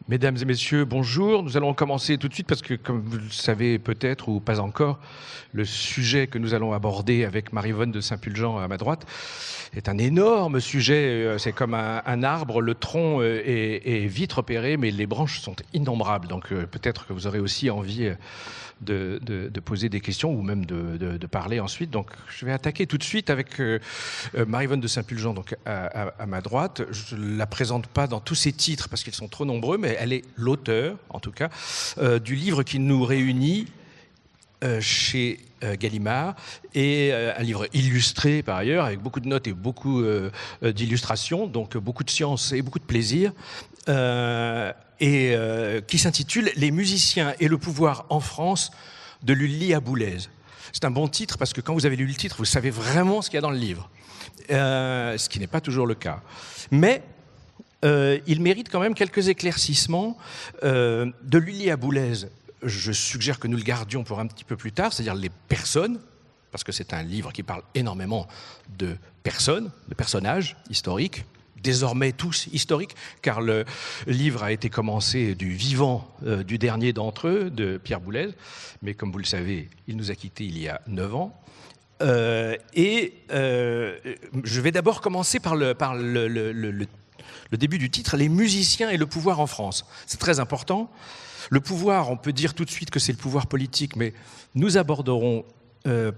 Mesdames et messieurs, bonjour. Nous allons commencer tout de suite parce que, comme vous le savez peut-être ou pas encore, le sujet que nous allons aborder avec Marie-Vonne de Saint-Pulgent à ma droite est un énorme sujet. C'est comme un arbre, le tronc est vite repéré, mais les branches sont innombrables. Donc peut-être que vous aurez aussi envie de poser des questions ou même de parler ensuite. Donc je vais attaquer tout de suite avec Marie-Vonne de Saint-Pulgent donc à ma droite. Je ne la présente pas dans tous ses titres parce qu'ils sont trop nombreux, mais elle est l'auteur, en tout cas, du livre qui nous réunit chez Gallimard, et un livre illustré par ailleurs, avec beaucoup de notes et beaucoup d'illustrations, donc beaucoup de science et beaucoup de plaisir, qui s'intitule « Les musiciens et le pouvoir en France » de Lully à Boulez. C'est un bon titre parce que quand vous avez lu le titre, vous savez vraiment ce qu'il y a dans le livre, ce qui n'est pas toujours le cas. Mais il mérite quand même quelques éclaircissements. De Lully à Boulez, je suggère que nous le gardions pour un petit peu plus tard, c'est-à-dire les personnes, parce que c'est un livre qui parle énormément de personnes, de personnages historiques, désormais tous historiques, car le livre a été commencé du vivant du dernier d'entre eux, de Pierre Boulez, mais comme vous le savez, il nous a quittés il y a 9 ans. Je vais d'abord commencer par le début du titre, « Les musiciens et le pouvoir en France ». C'est très important. Le pouvoir, on peut dire tout de suite que c'est le pouvoir politique, mais nous aborderons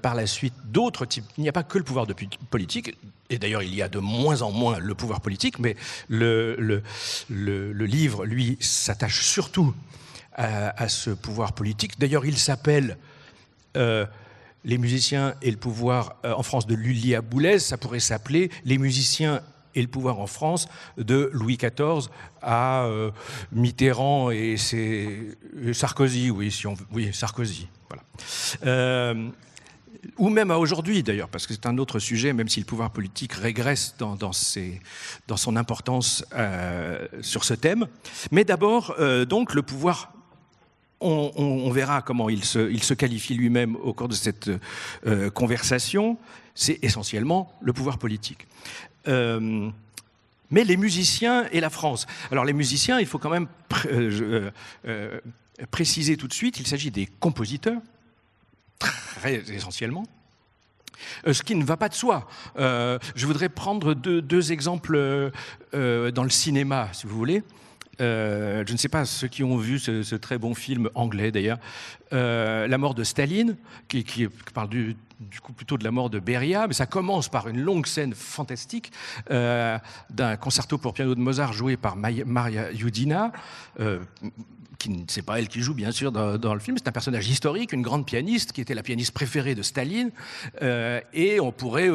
par la suite d'autres types. Il n'y a pas que le pouvoir politique, et d'ailleurs il y a de moins en moins le pouvoir politique, mais le livre, lui, s'attache surtout à ce pouvoir politique. D'ailleurs, il s'appelle Les musiciens et le pouvoir en France de Lully à Boulez. Ça pourrait s'appeler Les musiciens et le pouvoir en France de Louis XIV à Mitterrand et Sarkozy, Sarkozy, voilà. Ou même à aujourd'hui d'ailleurs, parce que c'est un autre sujet, même si le pouvoir politique régresse dans son importance sur ce thème. Mais d'abord, donc, le pouvoir, on verra comment il se qualifie lui-même au cours de cette conversation, c'est essentiellement le pouvoir politique. Mais les musiciens et la France. Alors les musiciens, il faut quand même préciser tout de suite, il s'agit des compositeurs, très essentiellement, ce qui ne va pas de soi. Je voudrais prendre deux exemples dans le cinéma, si vous voulez. Je ne sais pas ceux qui ont vu ce très bon film anglais d'ailleurs, La mort de Staline, qui parle du coup plutôt de la mort de Beria, mais ça commence par une longue scène fantastique d'un concerto pour piano de Mozart joué par Maria Yudina, c'est pas elle qui joue bien sûr dans le film, c'est un personnage historique, une grande pianiste qui était la pianiste préférée de Staline, et on pourrait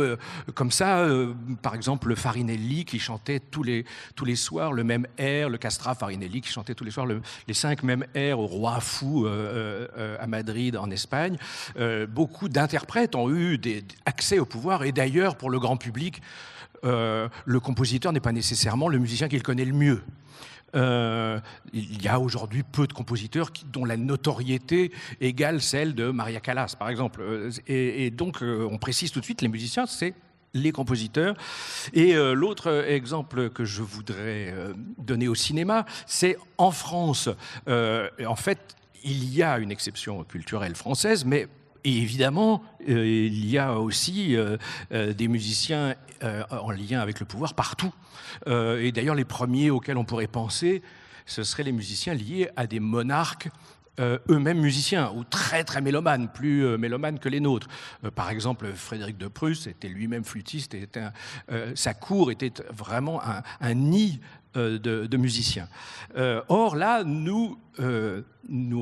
comme ça, par exemple Farinelli qui chantait tous les soirs le même air, le Castra Farinelli qui chantait tous les soirs les 5 mêmes airs au Roi Fou à Madrid en Espagne. Beaucoup d'interprètes ont eu accès au pouvoir, et d'ailleurs pour le grand public, le compositeur n'est pas nécessairement le musicien qu'il connaît le mieux. Il y a aujourd'hui peu de compositeurs dont la notoriété égale celle de Maria Callas, par exemple. Et donc, on précise tout de suite, les musiciens, c'est les compositeurs. Et l'autre exemple que je voudrais donner au cinéma, c'est en France. En fait, il y a une exception culturelle française, mais et évidemment, il y a aussi des musiciens en lien avec le pouvoir partout. Et d'ailleurs, les premiers auxquels on pourrait penser, ce seraient les musiciens liés à des monarques eux-mêmes musiciens, ou très très mélomanes, plus mélomanes que les nôtres. Par exemple, Frédéric de Prusse était lui-même flûtiste, et sa cour était vraiment un nid de musiciens. Or là, nous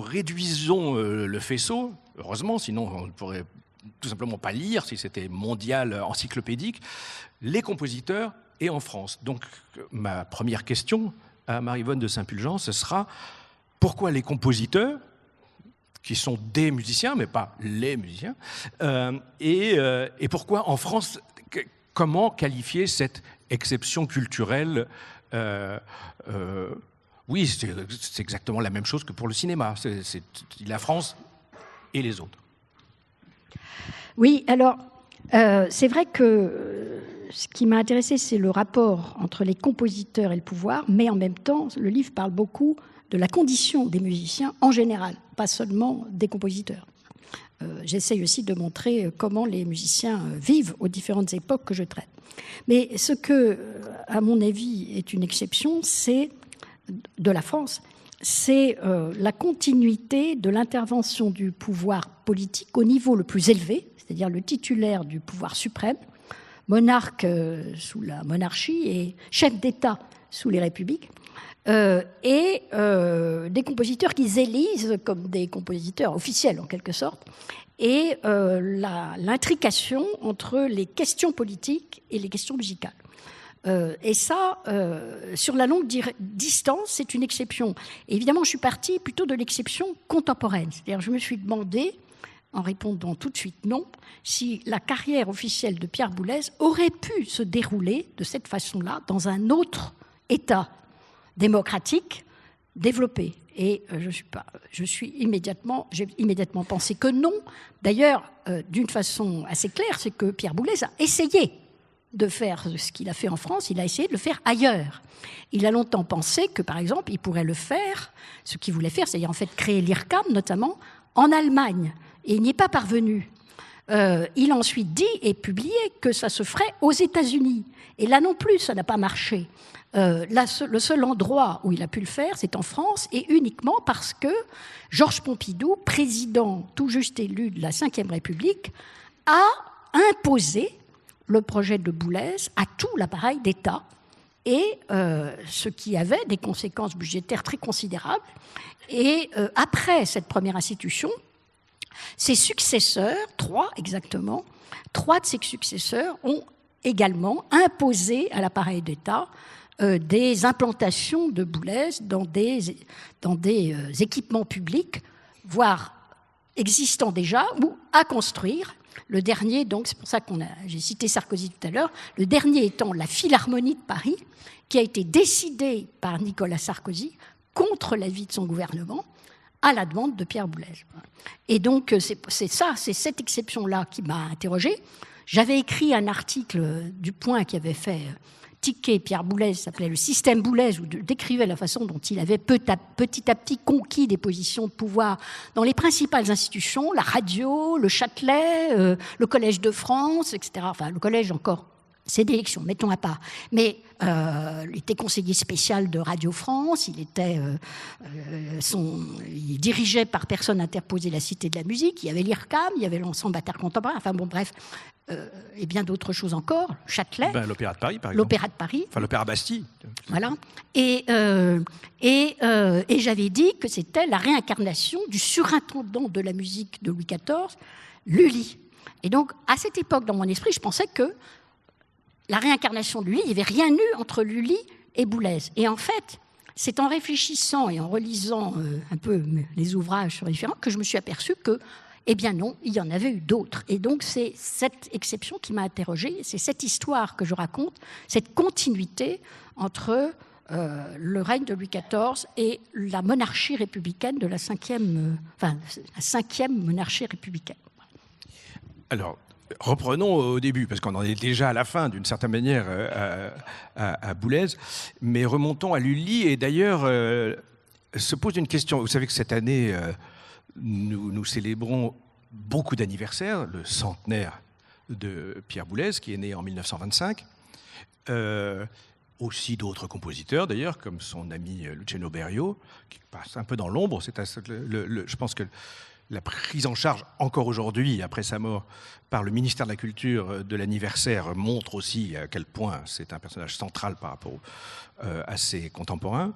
réduisons le faisceau, heureusement, sinon on ne pourrait tout simplement pas lire si c'était mondial, encyclopédique, les compositeurs et en France. Donc ma première question à Marie-Vonne de Saint-Pulgent, ce sera: pourquoi les compositeurs, qui sont des musiciens, mais pas les musiciens, et pourquoi en France, comment qualifier cette exception culturelle? Oui, c'est exactement la même chose que pour le cinéma, c'est la France et les autres. Oui, alors, c'est vrai que ce qui m'a intéressé, c'est le rapport entre les compositeurs et le pouvoir, mais en même temps, le livre parle beaucoup de la condition des musiciens en général, pas seulement des compositeurs. J'essaye aussi de montrer comment les musiciens vivent aux différentes époques que je traite. Mais ce que, à mon avis, est une exception, c'est de la France, c'est la continuité de l'intervention du pouvoir politique au niveau le plus élevé, c'est-à-dire le titulaire du pouvoir suprême, monarque sous la monarchie et chef d'État sous les républiques, et des compositeurs qu'ils élisent comme des compositeurs officiels en quelque sorte, et l'intrication entre les questions politiques et les questions musicales. Et ça, sur la longue distance, c'est une exception. Et évidemment, je suis partie plutôt de l'exception contemporaine. C'est-à-dire, je me suis demandé, en répondant tout de suite non, si la carrière officielle de Pierre Boulez aurait pu se dérouler de cette façon-là dans un autre État démocratique développé. Et j'ai immédiatement pensé que non. D'ailleurs, d'une façon assez claire, c'est que Pierre Boulez a essayé de faire ce qu'il a fait en France, il a essayé de le faire ailleurs. Il a longtemps pensé que, par exemple, il pourrait le faire, ce qu'il voulait faire, c'est-à-dire en fait créer l'IRCAM, notamment, en Allemagne. Et il n'y est pas parvenu. Il a ensuite dit et publié que ça se ferait aux États-Unis. Et là non plus, ça n'a pas marché. Le seul endroit où il a pu le faire, c'est en France, et uniquement parce que Georges Pompidou, président tout juste élu de la Ve République, a imposé le projet de Boulez à tout l'appareil d'État, et ce qui avait des conséquences budgétaires très considérables. Et après cette première institution, ses successeurs, trois de ses successeurs ont également imposé à l'appareil d'État des implantations de Boulez dans des équipements publics, voire existants déjà, ou à construire. Le dernier, donc, c'est pour ça j'ai cité Sarkozy tout à l'heure, le dernier étant la Philharmonie de Paris, qui a été décidée par Nicolas Sarkozy contre l'avis de son gouvernement, à la demande de Pierre Boulez. Et donc, c'est cette exception-là qui m'a interrogée. J'avais écrit un article du Point qui avait fait tiquer Pierre Boulez, ça s'appelait « Le système Boulez », où décrivait la façon dont il avait petit à petit conquis des positions de pouvoir dans les principales institutions, la radio, le Châtelet, le Collège de France, etc. Enfin, le collège encore, c'est d'élection, mettons à part. Mais il était conseiller spécial de Radio France, il dirigeait par personne interposée la Cité de la musique, il y avait l'IRCAM, il y avait l'ensemble contemporain, enfin bon, bref, et bien d'autres choses encore, Châtelet. L'Opéra de Paris, par exemple. L'Opéra de Paris. Enfin, l'Opéra Bastille. Voilà. Et j'avais dit que c'était la réincarnation du surintendant de la musique de Louis XIV, Lully. Et donc, à cette époque, dans mon esprit, je pensais que la réincarnation de Lully, il n'y avait rien eu entre Lully et Boulez. Et en fait, c'est en réfléchissant et en relisant un peu les ouvrages sur les différents que je me suis aperçue que, eh bien non, il y en avait eu d'autres. Et donc, c'est cette exception qui m'a interrogée, c'est cette histoire que je raconte, cette continuité entre le règne de Louis XIV et la monarchie républicaine de la cinquième monarchie républicaine. Alors, reprenons au début, parce qu'on en est déjà à la fin, d'une certaine manière, à Boulez, mais remontons à Lully. Et d'ailleurs, se pose une question. Vous savez que cette année, nous célébrons beaucoup d'anniversaires, le centenaire de Pierre Boulez, qui est né en 1925. Aussi d'autres compositeurs, d'ailleurs, comme son ami Luciano Berio, qui passe un peu dans l'ombre. Je pense que la prise en charge, encore aujourd'hui, après sa mort, par le ministère de la Culture de l'anniversaire, montre aussi à quel point c'est un personnage central par rapport à ses contemporains.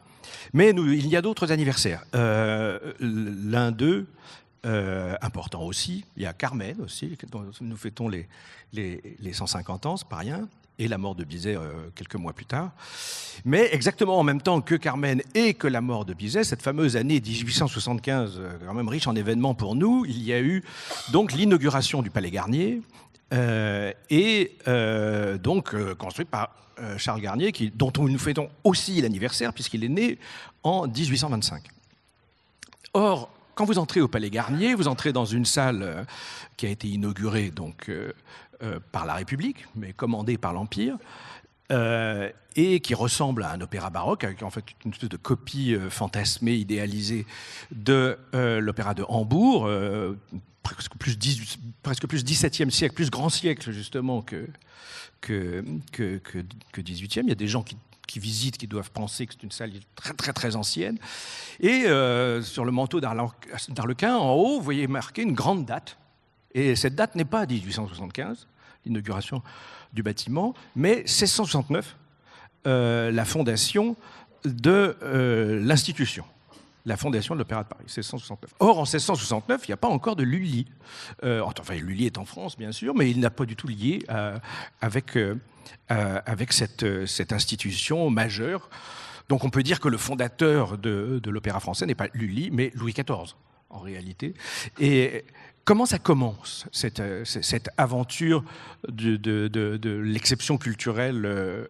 Mais il y a d'autres anniversaires. L'un d'eux, important aussi, il y a Carmen aussi, dont nous fêtons les 150 ans, c'est pas rien, et la mort de Bizet quelques mois plus tard. Mais exactement en même temps que Carmen et que la mort de Bizet, cette fameuse année 1875, quand même riche en événements pour nous, il y a eu donc l'inauguration du Palais Garnier, construit par Charles Garnier, dont nous fêtons aussi l'anniversaire, puisqu'il est né en 1825. Or, quand vous entrez au Palais Garnier, vous entrez dans une salle qui a été inaugurée donc, par la République, mais commandée par l'Empire. et qui ressemble à un opéra baroque, avec en fait une espèce de copie fantasmée, idéalisée de l'opéra de Hambourg, presque plus 17e siècle, plus grand siècle justement que 18e. Il y a des gens qui visitent, qui doivent penser que c'est une salle très très très ancienne. Et sur le manteau d'Arlequin, en haut, vous voyez marqué une grande date. Et cette date n'est pas 1875, l'inauguration du bâtiment, mais 1669, la fondation de l'institution, la fondation de l'Opéra de Paris, 1669. Or, en 1669, il n'y a pas encore de Lully. Enfin, Lully est en France, bien sûr, mais il n'a pas du tout lié avec cette institution majeure. Donc, on peut dire que le fondateur de l'opéra français n'est pas Lully, mais Louis XIV, en réalité. Et comment ça commence, cette aventure de l'exception culturelle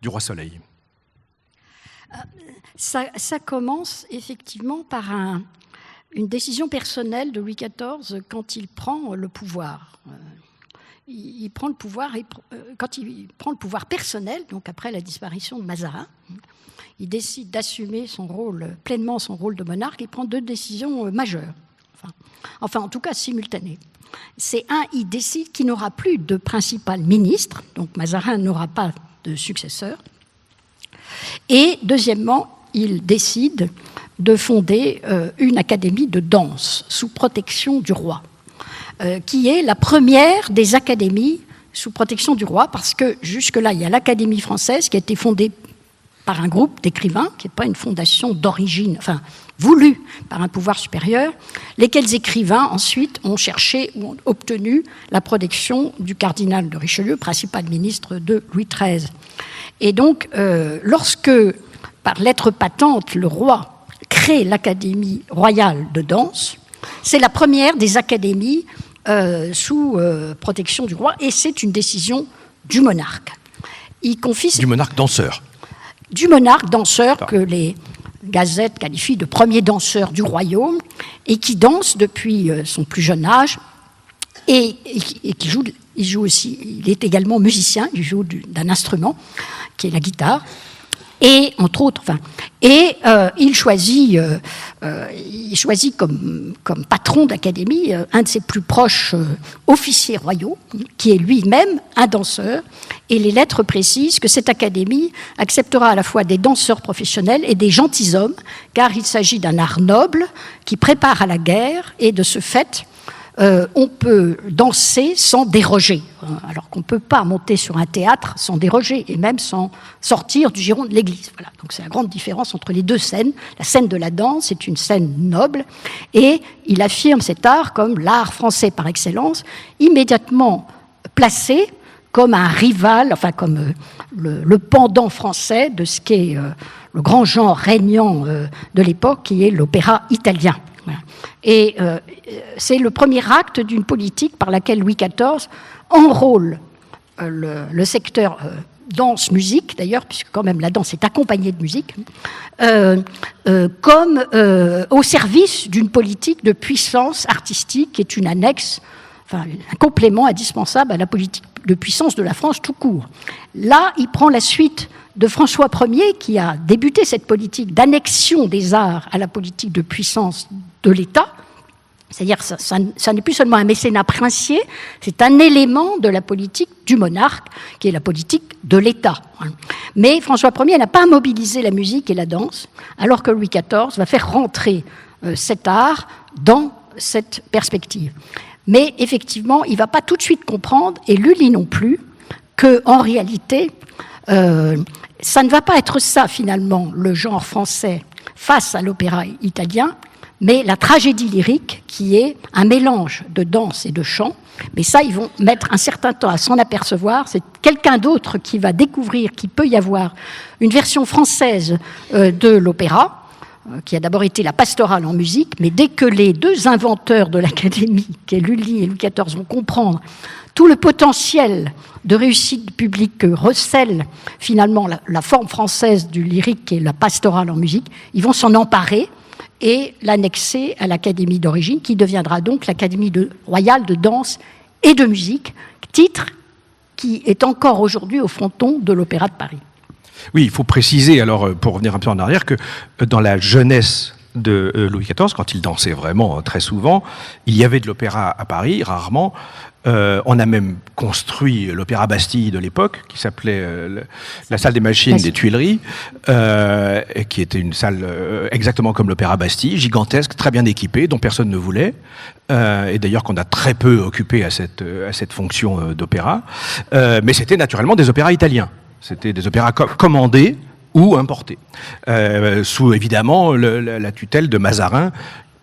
du Roi Soleil ? Ça commence effectivement par une décision personnelle de Louis XIV quand il prend le pouvoir. Il prend le pouvoir, quand il prend le pouvoir personnel, donc après la disparition de Mazarin, il décide d'assumer pleinement son rôle de monarque. Il prend 2 décisions majeures. Enfin, en tout cas, simultanées. Il décide qu'il n'aura plus de principal ministre, donc Mazarin n'aura pas de successeur. Et deuxièmement, il décide de fonder une académie de danse sous protection du roi, qui est la première des académies sous protection du roi, parce que jusque-là, il y a l'Académie française qui a été fondée par un groupe d'écrivains, qui n'est pas une fondation d'origine, enfin, voulue par un pouvoir supérieur, lesquels écrivains, ensuite, ont cherché ou ont obtenu la protection du cardinal de Richelieu, principal ministre de Louis XIII. Et donc, lorsque, par lettre patente, le roi crée l'Académie royale de danse, c'est la première des académies sous protection du roi, et c'est une décision du monarque. Du monarque danseur. Du monarque danseur que les gazettes qualifient de premier danseur du royaume, et qui danse depuis son plus jeune âge, et qui joue. Il joue aussi, il est également musicien, il joue d'un instrument qui est la guitare, et entre autres, il choisit comme patron d'académie un de ses plus proches officiers royaux, qui est lui-même un danseur, et les lettres précisent que cette académie acceptera à la fois des danseurs professionnels et des gentilshommes, car il s'agit d'un art noble qui prépare à la guerre, et de ce fait, on peut danser sans déroger, alors qu'on ne peut pas monter sur un théâtre sans déroger, et même sans sortir du giron de l'église. Voilà. Donc c'est la grande différence entre les 2 scènes. La scène de la danse est une scène noble, et il affirme cet art comme l'art français par excellence, immédiatement placé comme un rival, enfin comme le pendant français de ce qu'est le grand genre régnant de l'époque, qui est l'opéra italien. Et c'est le premier acte d'une politique par laquelle Louis XIV enrôle le secteur danse-musique, d'ailleurs, puisque quand même la danse est accompagnée de musique, comme au service d'une politique de puissance artistique qui est une annexe, enfin un complément indispensable à la politique de puissance de la France tout court. Là, il prend la suite de François Ier, qui a débuté cette politique d'annexion des arts à la politique de puissance de l'État. C'est-à-dire ça n'est plus seulement un mécénat princier, c'est un élément de la politique du monarque, qui est la politique de l'État. Mais François Ier n'a pas mobilisé la musique et la danse, alors que Louis XIV va faire rentrer cet art dans cette perspective. Mais effectivement, il ne va pas tout de suite comprendre, et Lully non plus, qu'en réalité, ça ne va pas être ça, finalement, le genre français face à l'opéra italien, mais la tragédie lyrique, qui est un mélange de danse et de chant. Mais ça, ils vont mettre un certain temps à s'en apercevoir. C'est quelqu'un d'autre qui va découvrir qu'il peut y avoir une version française de l'opéra, qui a d'abord été la pastorale en musique, mais dès que les 2 inventeurs de l'Académie, qui est Lully et Louis XIV, vont comprendre tout le potentiel de réussite publique que recèle finalement la forme française du lyrique, qui est la pastorale en musique, ils vont s'en emparer et l'annexer à l'Académie d'origine, qui deviendra donc l'Académie royale de danse et de musique, titre qui est encore aujourd'hui au fronton de l'Opéra de Paris. Oui, il faut préciser, alors, pour revenir un peu en arrière, que dans la jeunesse de Louis XIV, quand il dansait vraiment très souvent, il y avait de l'opéra à Paris, rarement. On a même construit l'Opéra Bastille de l'époque, qui s'appelait la salle des machines des Tuileries, qui était une salle exactement comme l'Opéra Bastille, gigantesque, très bien équipée, dont personne ne voulait, et d'ailleurs qu'on a très peu occupé à cette fonction d'opéra. Mais c'était naturellement des opéras italiens. C'était des opéras commandés ou importés, sous évidemment la tutelle de Mazarin,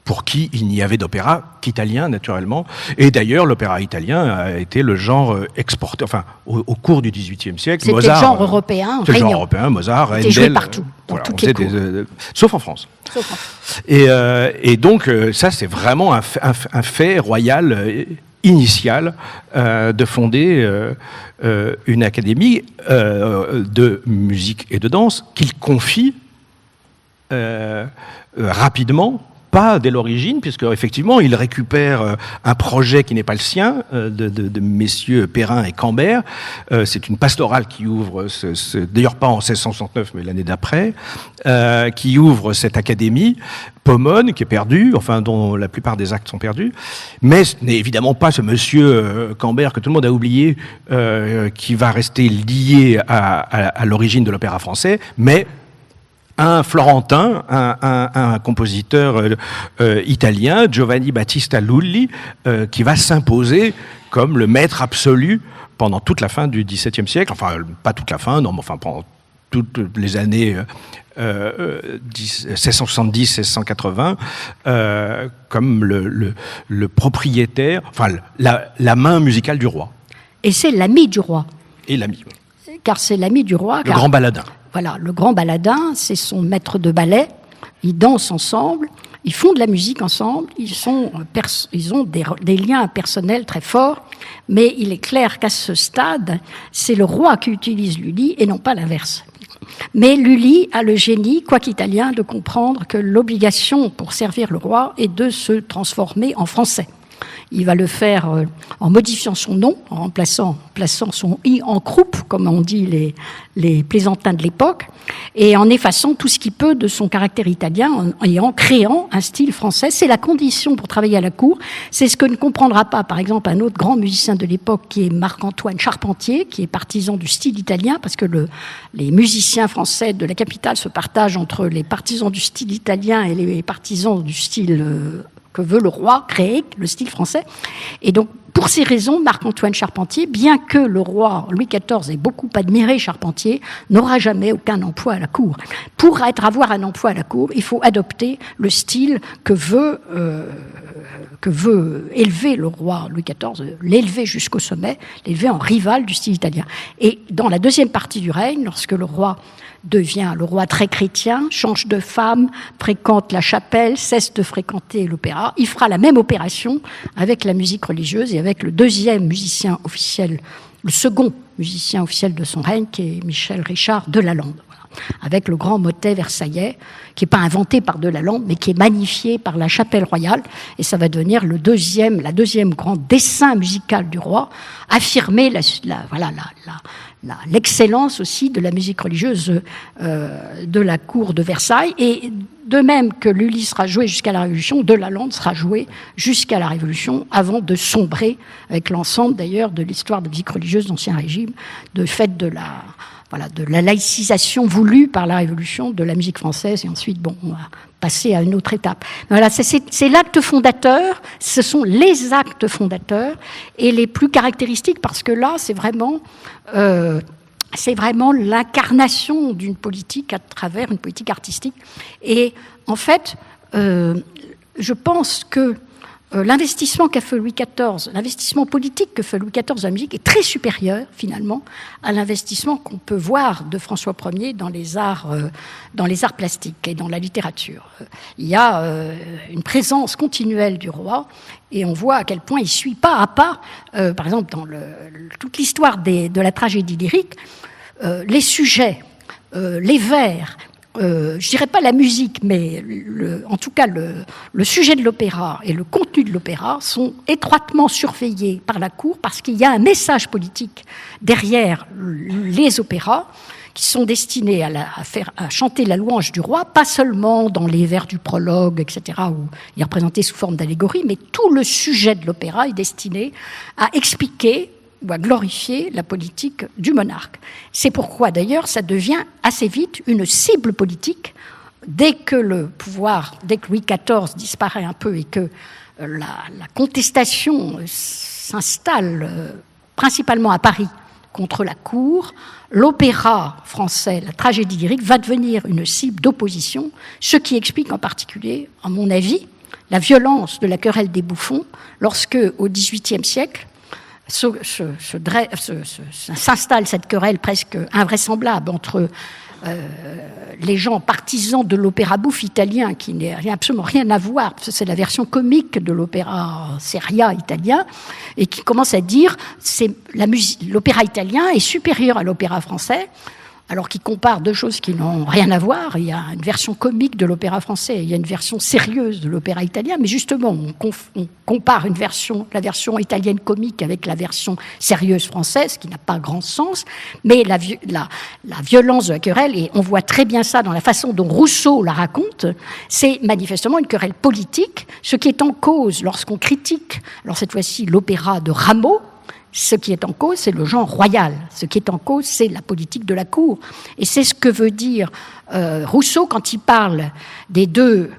pour qui il n'y avait d'opéra qu'italien, naturellement. Et d'ailleurs, l'opéra italien a été le genre exporté, enfin, au cours du XVIIIe siècle. C'était Mozart, le genre européen, c'était le genre européen, Mozart, Handel. C'était joué partout, dans toutes les cours. Sauf en France. Sauf en France. Et donc, ça, c'est vraiment un fait royal initial de fonder une académie de musique et de danse qu'il confie rapidement, pas dès l'origine, puisque effectivement il récupère un projet qui n'est pas le sien, de messieurs Perrin et Cambert. C'est une pastorale qui ouvre, d'ailleurs pas en 1669, mais l'année d'après, qui ouvre cette académie. Pomone, qui est perdu, enfin dont la plupart des actes sont perdus, mais ce n'est évidemment pas ce monsieur Cambert que tout le monde a oublié, qui va rester lié à l'origine de l'opéra français, mais un Florentin, un compositeur italien, Giovanni Battista Lulli, qui va s'imposer comme le maître absolu pendant toute la fin du XVIIe siècle, enfin pas toute la fin, non, mais enfin pendant toutes les années 1670-1680, comme le propriétaire, enfin la main musicale du roi. Et c'est l'ami du roi. Et l'ami. Car c'est l'ami du roi. Le grand baladin. Voilà, le grand baladin, c'est son maître de ballet. Ils dansent ensemble, ils font de la musique ensemble, ils ont des liens personnels très forts, mais il est clair qu'à ce stade, c'est le roi qui utilise Lulli et non pas l'inverse. Mais Lulli a le génie, quoique italien, de comprendre que l'obligation pour servir le roi est de se transformer en français. Il va le faire en modifiant son nom, en plaçant son i en croupe, comme on dit les plaisantins de l'époque, et en effaçant tout ce qu'il peut de son caractère italien et en créant un style français. C'est la condition pour travailler à la cour. C'est ce que ne comprendra pas, par exemple, un autre grand musicien de l'époque qui est Marc-Antoine Charpentier, qui est partisan du style italien, parce que les musiciens français de la capitale se partagent entre les partisans du style italien et les partisans du style que veut le roi créer, le style français. Et donc, pour ces raisons, Marc-Antoine Charpentier, bien que le roi Louis XIV ait beaucoup admiré Charpentier, n'aura jamais aucun emploi à la cour. Pour avoir un emploi à la cour, il faut adopter le style que veut élever le roi Louis XIV, l'élever jusqu'au sommet, l'élever en rival du style italien. Et dans la deuxième partie du règne, lorsque le roi devient le roi très chrétien, change de femme, fréquente la chapelle, cesse de fréquenter l'opéra. Il fera la même opération avec la musique religieuse et avec le deuxième musicien officiel, le second musicien officiel de son règne, qui est Michel Richard de Lalande. Voilà. Avec le grand motet versaillais, qui n'est pas inventé par de Lalande, mais qui est magnifié par la chapelle royale. Et ça va devenir la deuxième grand dessin musical du roi, affirmer l'excellence aussi de la musique religieuse de la cour de Versailles. Et de même que Lulli sera joué jusqu'à la Révolution, de Lalande sera joué jusqu'à la Révolution, avant de sombrer avec l'ensemble d'ailleurs de l'histoire de musique religieuse d'Ancien Régime, de fait de la laïcisation voulue par la Révolution de la musique française. Et ensuite, on va passer à une autre étape. Voilà, c'est l'acte fondateur, ce sont les actes fondateurs et les plus caractéristiques, parce que là, c'est vraiment l'incarnation d'une politique à travers une politique artistique. Et en fait, je pense que l'investissement qu'a fait Louis XIV, l'investissement politique que fait Louis XIV dans la musique est très supérieur, finalement, à l'investissement qu'on peut voir de François Ier dans les arts plastiques et dans la littérature. Il y a une présence continuelle du roi, et on voit à quel point il suit pas à pas, par exemple, dans toute l'histoire de la tragédie lyrique, les sujets, les vers, je dirais pas la musique, mais en tout cas le sujet de l'opéra et le contenu de l'opéra sont étroitement surveillés par la cour parce qu'il y a un message politique derrière les opéras qui sont destinés à chanter la louange du roi, pas seulement dans les vers du prologue, etc., où il est représenté sous forme d'allégorie, mais tout le sujet de l'opéra est destiné à expliquer ou à glorifier la politique du monarque. C'est pourquoi, d'ailleurs, ça devient assez vite une cible politique dès que le pouvoir, dès que Louis XIV disparaît un peu et que la contestation s'installe principalement à Paris contre la cour, l'opéra français, la tragédie lyrique, va devenir une cible d'opposition, ce qui explique en particulier, à mon avis, la violence de la querelle des bouffons lorsque, au XVIIIe siècle, s'installe cette querelle presque invraisemblable entre les gens partisans de l'opéra bouffe italien, qui n'a absolument rien à voir, parce que c'est la version comique de l'opéra seria italien, et qui commence à dire que l'opéra italien est supérieur à l'opéra français, alors qu'ils comparent deux choses qui n'ont rien à voir. Il y a une version comique de l'opéra français, il y a une version sérieuse de l'opéra italien, mais justement, on compare la version italienne comique avec la version sérieuse française, qui n'a pas grand sens, mais la violence de la querelle, et on voit très bien ça dans la façon dont Rousseau la raconte, c'est manifestement une querelle politique. Ce qui est en cause lorsqu'on critique, alors cette fois-ci, l'opéra de Rameau, ce qui est en cause, c'est le genre royal. Ce qui est en cause, c'est la politique de la cour. Et c'est ce que veut dire Rousseau quand il parle des deux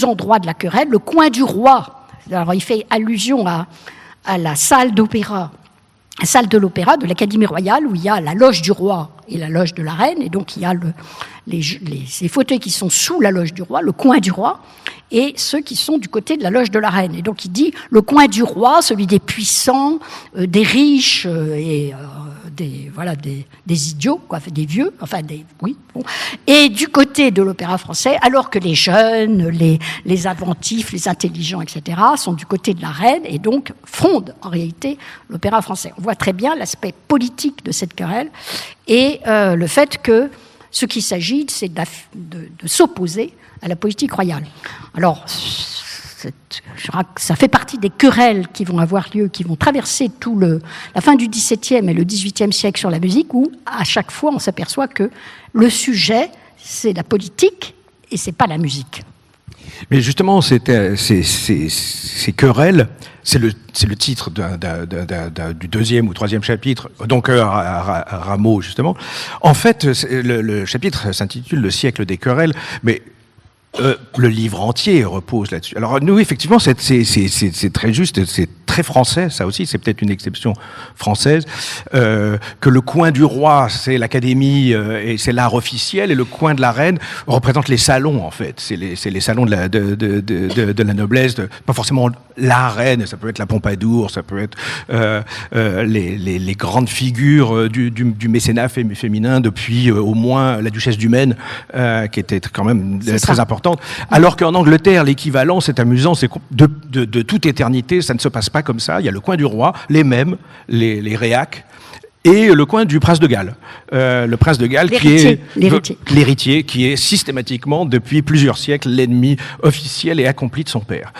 endroits de la querelle. Le coin du roi, alors il fait allusion à la salle d'opéra, la salle de l'opéra de l'Académie royale, où il y a la loge du roi et la loge de la reine, et donc il y a ces fauteuils qui sont sous la loge du roi, le coin du roi, et ceux qui sont du côté de la loge de la reine. Et donc il dit le coin du roi, celui des puissants, des riches et des idiots, quoi, des vieux, et du côté de l'opéra français, alors que les jeunes, les inventifs, les intelligents, etc., sont du côté de la reine et donc fondent en réalité l'opéra français. On voit très bien l'aspect politique de cette querelle et le fait que ce qu'il s'agit, c'est de s'opposer à la politique royale. Alors, ça fait partie des querelles qui vont avoir lieu, qui vont traverser la fin du XVIIe et le XVIIIe siècle sur la musique, où à chaque fois on s'aperçoit que le sujet, c'est la politique et c'est pas la musique. Mais justement, ces querelles, c'est le titre du deuxième ou troisième chapitre, donc Rameau justement. En fait, le chapitre s'intitule « Le siècle des querelles », mais le livre entier repose là-dessus. Alors nous, effectivement, c'est très juste, c'est très français, ça aussi, c'est peut-être une exception française, que le coin du roi, c'est l'Académie et c'est l'art officiel, et le coin de la reine représente les salons, en fait. C'est les salons de la noblesse, pas forcément la reine, ça peut être la Pompadour, ça peut être les grandes figures du mécénat féminin depuis au moins la duchesse du Maine, qui était quand même très importante. Alors qu'en Angleterre, l'équivalent, c'est amusant, c'est de toute éternité, ça ne se passe pas comme ça. Il y a le coin du roi, les mêmes, les réacs, et le coin du prince de Galles. Le prince de Galles qui est l'héritier, qui est systématiquement, depuis plusieurs siècles, l'ennemi officiel et accompli de son père,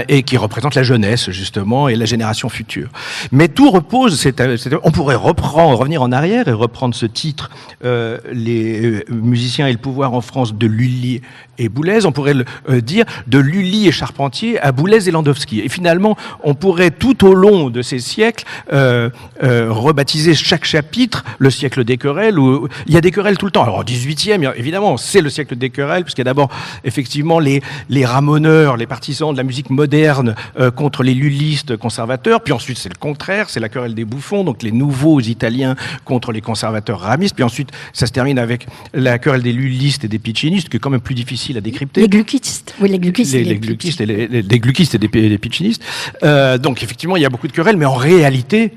et qui représente la jeunesse, justement, et la génération future. Mais tout repose, on pourrait revenir en arrière et reprendre ce titre, les musiciens et le pouvoir en France, de Lully et Boulez. On pourrait dire de Lully et Charpentier à Boulez et Landowski. Et finalement, on pourrait tout au long de ces siècles rebaptiser chaque chapitre le siècle des querelles, où il y a des querelles tout le temps. Alors au XVIIIe, évidemment, c'est le siècle des querelles, puisqu'il y a d'abord effectivement les ramoneurs, les partisans de la musique moderne contre les lullistes conservateurs, puis ensuite c'est le contraire, c'est la querelle des bouffons, donc les nouveaux italiens contre les conservateurs ramistes, puis ensuite ça se termine avec la querelle des lullistes et des piccinistes, qui est quand même plus difficile à décrypter. Les gluckistes, oui, les gluckistes et les piccinistes. Donc effectivement, il y a beaucoup de querelles, mais en réalité,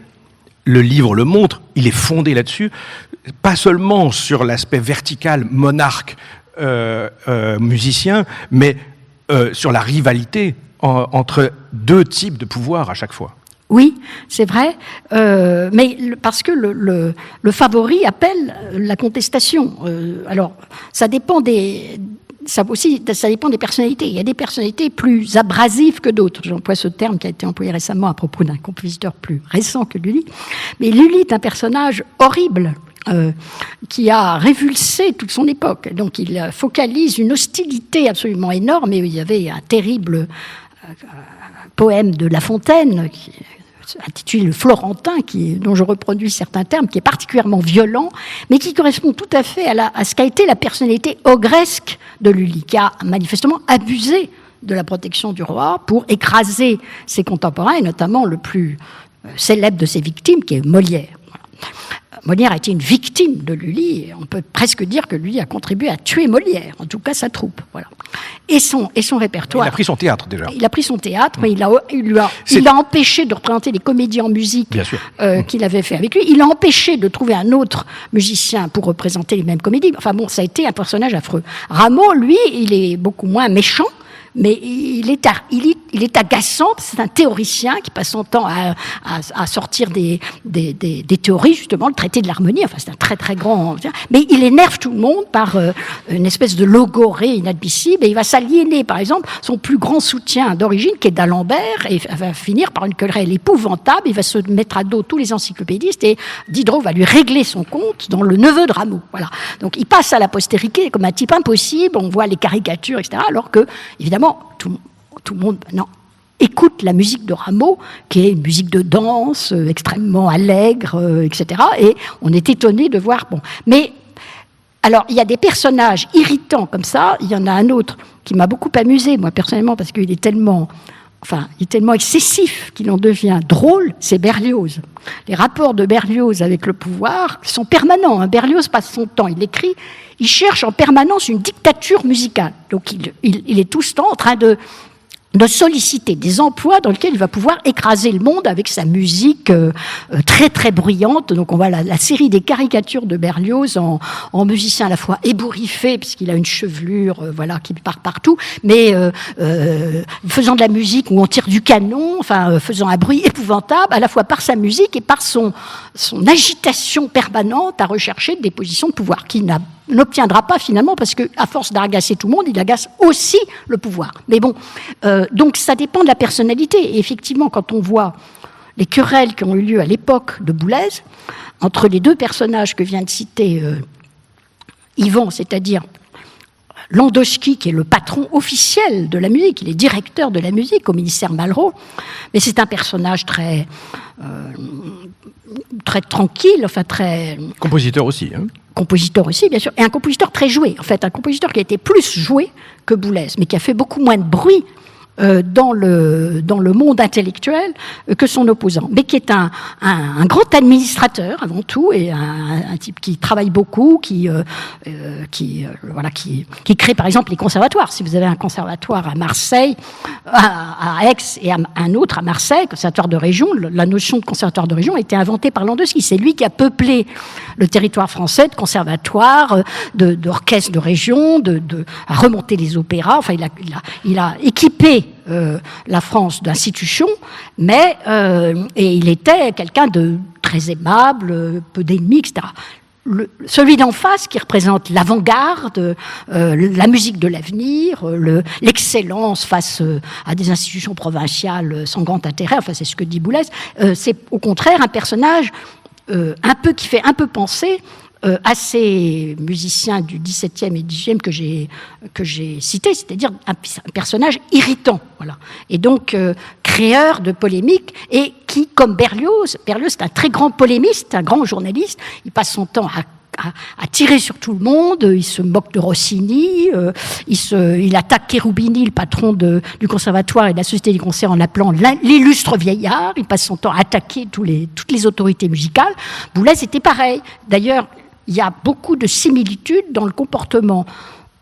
le livre le montre, il est fondé là-dessus, pas seulement sur l'aspect vertical monarque musicien, mais sur la rivalité entre deux types de pouvoir à chaque fois. Oui, c'est vrai, mais parce que le favori appelle la contestation. Alors, ça dépend ça dépend des personnalités. Il y a des personnalités plus abrasives que d'autres. J'emploie ce terme qui a été employé récemment à propos d'un compositeur plus récent que Lully. Mais Lully est un personnage horrible. Qui a révulsé toute son époque. Donc il focalise une hostilité absolument énorme. Et il y avait un terrible poème de La Fontaine intitulé Le Florentin, dont je reproduis certains termes, qui est particulièrement violent, mais qui correspond tout à fait à ce qu'a été la personnalité ogresque de Lully, qui a manifestement abusé de la protection du roi pour écraser ses contemporains, et notamment le plus célèbre de ses victimes, qui est Molière. Molière a été une victime de Lully, et on peut presque dire que Lully a contribué à tuer Molière, en tout cas sa troupe. Voilà. Et son répertoire. Il a pris son théâtre déjà. Il a pris son théâtre, mais il l'a empêché de représenter les comédies en musique qu'il avait fait avec lui. Il a empêché de trouver un autre musicien pour représenter les mêmes comédies. Enfin bon, ça a été un personnage affreux. Rameau, lui, il est beaucoup moins méchant. Mais il est agaçant, c'est un théoricien qui passe son temps à sortir des théories, justement, le traité de l'harmonie, enfin c'est un très très grand... Mais il énerve tout le monde par une espèce de logorée inadmissible, et il va s'aliéner, par exemple, son plus grand soutien d'origine, qui est d'Alembert, et va finir par une querelle épouvantable, il va se mettre à dos tous les encyclopédistes, et Diderot va lui régler son compte dans Le Neveu de Rameau. Voilà. Donc il passe à la postérité comme un type impossible, on voit les caricatures, etc., alors que, évidemment, tout le monde maintenant écoute la musique de Rameau, qui est une musique de danse, extrêmement allègre, etc. Et on est étonné de voir... Bon. Mais, alors, il y a des personnages irritants comme ça. Il y en a un autre qui m'a beaucoup amusé, moi, personnellement, parce qu'il est tellement... Enfin, il est tellement excessif qu'il en devient drôle, c'est Berlioz. Les rapports de Berlioz avec le pouvoir sont permanents. Hein. Berlioz passe son temps, il écrit, il cherche en permanence une dictature musicale. Donc il est tout ce temps en train de solliciter des emplois dans lesquels il va pouvoir écraser le monde avec sa musique très très bruyante. Donc on voit la série des caricatures de Berlioz en musicien à la fois ébouriffé, puisqu'il a une chevelure qui part partout, mais faisant de la musique où on tire du canon, enfin faisant un bruit épouvantable, à la fois par sa musique et par son agitation permanente à rechercher des positions de pouvoir qu'il n'obtiendra pas finalement, parce qu'à force d'agacer tout le monde, il agace aussi le pouvoir. Mais bon, donc ça dépend de la personnalité. Et effectivement, quand on voit les querelles qui ont eu lieu à l'époque de Boulez, entre les deux personnages que vient de citer Yvan, c'est-à-dire Landowski, qui est le patron officiel de la musique, il est directeur de la musique au ministère Malraux, mais c'est un personnage très tranquille, enfin très... Compositeur aussi, hein. Compositeur aussi, bien sûr, et un compositeur très joué, en fait, un compositeur qui a été plus joué que Boulez, mais qui a fait beaucoup moins de bruit dans le monde intellectuel que son opposant, mais qui est un grand administrateur avant tout, et un type qui travaille beaucoup, qui crée par exemple les conservatoires. Si vous avez un conservatoire à Marseille, à Aix, et un autre à Marseille, conservatoire de région, la notion de conservatoire de région a été inventée par Landowski. C'est lui qui a peuplé le territoire français de conservatoires, d'orchestres de région, à remonter les opéras. Enfin, il a équipé la France d'institutions, mais et il était quelqu'un de très aimable, peu d'ennemis, etc. Celui d'en face, qui représente l'avant-garde, la musique de l'avenir, l'excellence face à des institutions provinciales sans grand intérêt, enfin c'est ce que dit Boulez, c'est au contraire un personnage qui fait un peu penser à ces musiciens du XVIIe et XVIIIe que j'ai cités, c'est-à-dire un personnage irritant, voilà. Et donc créeur de polémiques, et qui, comme Berlioz est un très grand polémiste, un grand journaliste, il passe son temps à tirer sur tout le monde, il se moque de Rossini, il attaque Cherubini, le patron du conservatoire et de la Société des concerts, en l'appelant l'illustre vieillard. Il passe son temps à attaquer toutes les autorités musicales. Boulez était pareil. D'ailleurs, il y a beaucoup de similitudes dans le comportement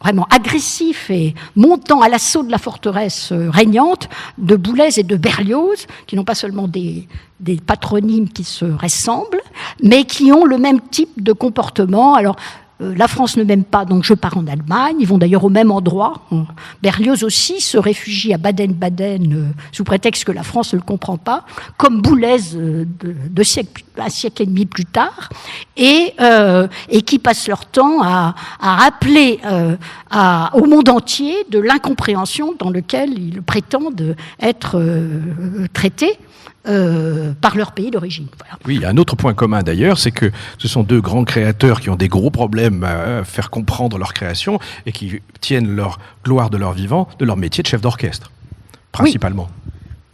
vraiment agressif et montant à l'assaut de la forteresse régnante de Boulez et de Berlioz, qui n'ont pas seulement des patronymes qui se ressemblent, mais qui ont le même type de comportement. Alors, la France ne m'aime pas, donc je pars en Allemagne. Ils vont d'ailleurs au même endroit. Berlioz aussi se réfugie à Baden-Baden sous prétexte que la France ne le comprend pas, comme Boulez un siècle et demi plus tard, et qui passent leur temps à rappeler au monde entier de l'incompréhension dans laquelle ils prétendent être traités par leur pays d'origine. Voilà. Oui, il y a un autre point commun d'ailleurs, c'est que ce sont deux grands créateurs qui ont des gros problèmes à faire comprendre leur création et qui tiennent leur gloire de leur vivant de leur métier de chef d'orchestre, principalement. Oui.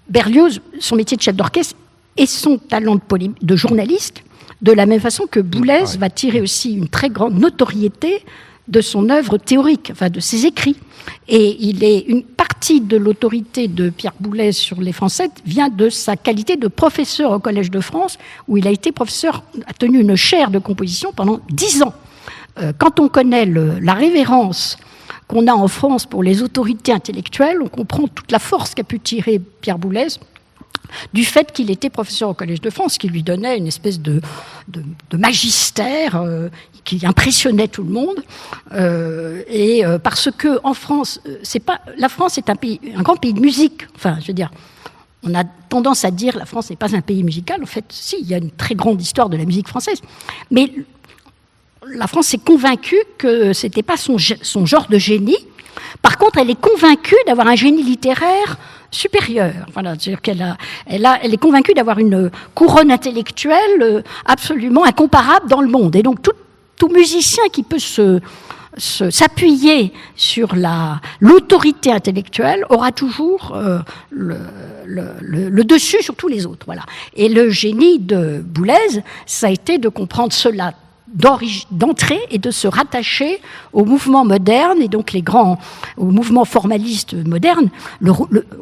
Berlioz, son métier de chef d'orchestre et son talent de journaliste, de la même façon que Boulez va tirer aussi une très grande notoriété de son œuvre théorique, enfin de ses écrits. Et une partie de l'autorité de Pierre Boulez sur les Français vient de sa qualité de professeur au Collège de France, où il a été professeur, a tenu une chaire de composition pendant 10 ans. Quand on connaît la révérence qu'on a en France pour les autorités intellectuelles, on comprend toute la force qu'a pu tirer Pierre Boulez du fait qu'il était professeur au Collège de France, qui lui donnait une espèce de magistère qui impressionnait tout le monde. Parce que en France, la France est un grand pays de musique. Enfin, je veux dire, on a tendance à dire la France n'est pas un pays musical. En fait, si, il y a une très grande histoire de la musique française. Mais la France s'est convaincue que ce n'était pas son genre de génie. Par contre, elle est convaincue d'avoir un génie littéraire supérieur. Voilà, c'est-à-dire elle est convaincue d'avoir une couronne intellectuelle absolument incomparable dans le monde. Et donc, tout musicien qui peut s'appuyer sur l'autorité intellectuelle aura toujours le dessus sur tous les autres. Voilà. Et le génie de Boulez, ça a été de comprendre cela d'entrer et de se rattacher au mouvement moderne et donc au mouvement formaliste moderne,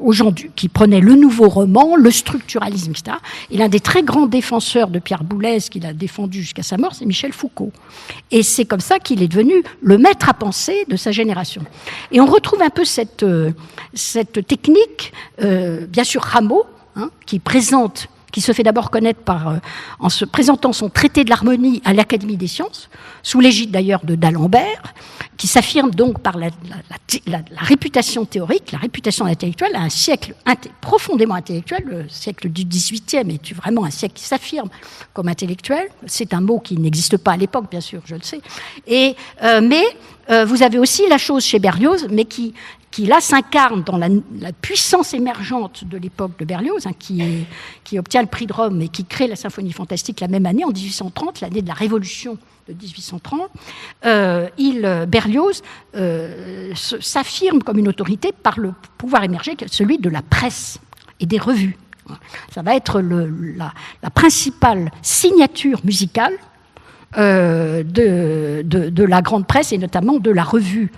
aux gens qui prenaient le nouveau roman, le structuralisme, etc. Et l'un des très grands défenseurs de Pierre Boulez, qu'il a défendu jusqu'à sa mort, c'est Michel Foucault. Et c'est comme ça qu'il est devenu le maître à penser de sa génération. Et on retrouve un peu cette technique, bien sûr Rameau, qui se fait d'abord connaître en se présentant son traité de l'harmonie à l'Académie des sciences, sous l'égide d'ailleurs de d'Alembert, qui s'affirme donc par la réputation théorique, la réputation intellectuelle, à un siècle profondément intellectuel. Le siècle du XVIIIe est vraiment un siècle qui s'affirme comme intellectuel. C'est un mot qui n'existe pas à l'époque, bien sûr, je le sais. Mais vous avez aussi la chose chez Berlioz, mais qui là s'incarne dans la puissance émergente de l'époque de Berlioz, qui obtient le prix de Rome et qui crée la symphonie fantastique la même année, en 1830, l'année de la Révolution de 1830. Berlioz s'affirme comme une autorité par le pouvoir émergé, celui de la presse et des revues. Ça va être la principale signature musicale de la grande presse et notamment de la revue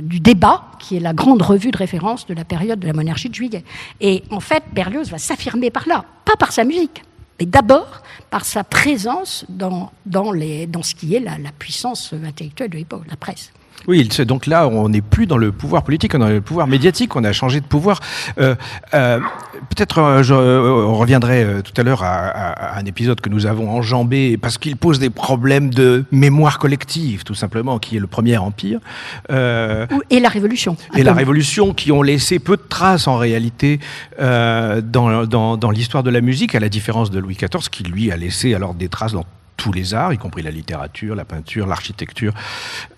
du débat, qui est la grande revue de référence de la période de la monarchie de Juillet. Et en fait, Berlioz va s'affirmer par là, pas par sa musique, mais d'abord par sa présence dans ce qui est la puissance intellectuelle de l'époque, la presse. Oui, donc là, on n'est plus dans le pouvoir politique, on est dans le pouvoir médiatique, on a changé de pouvoir. Peut-être on reviendrait tout à l'heure à un épisode que nous avons enjambé, parce qu'il pose des problèmes de mémoire collective, tout simplement, qui est le Premier Empire. Et la Révolution. Et la Révolution, qui ont laissé peu de traces, en réalité, dans l'histoire de la musique, à la différence de Louis XIV, qui, lui, a laissé alors des traces dans tous les arts, y compris la littérature, la peinture, l'architecture,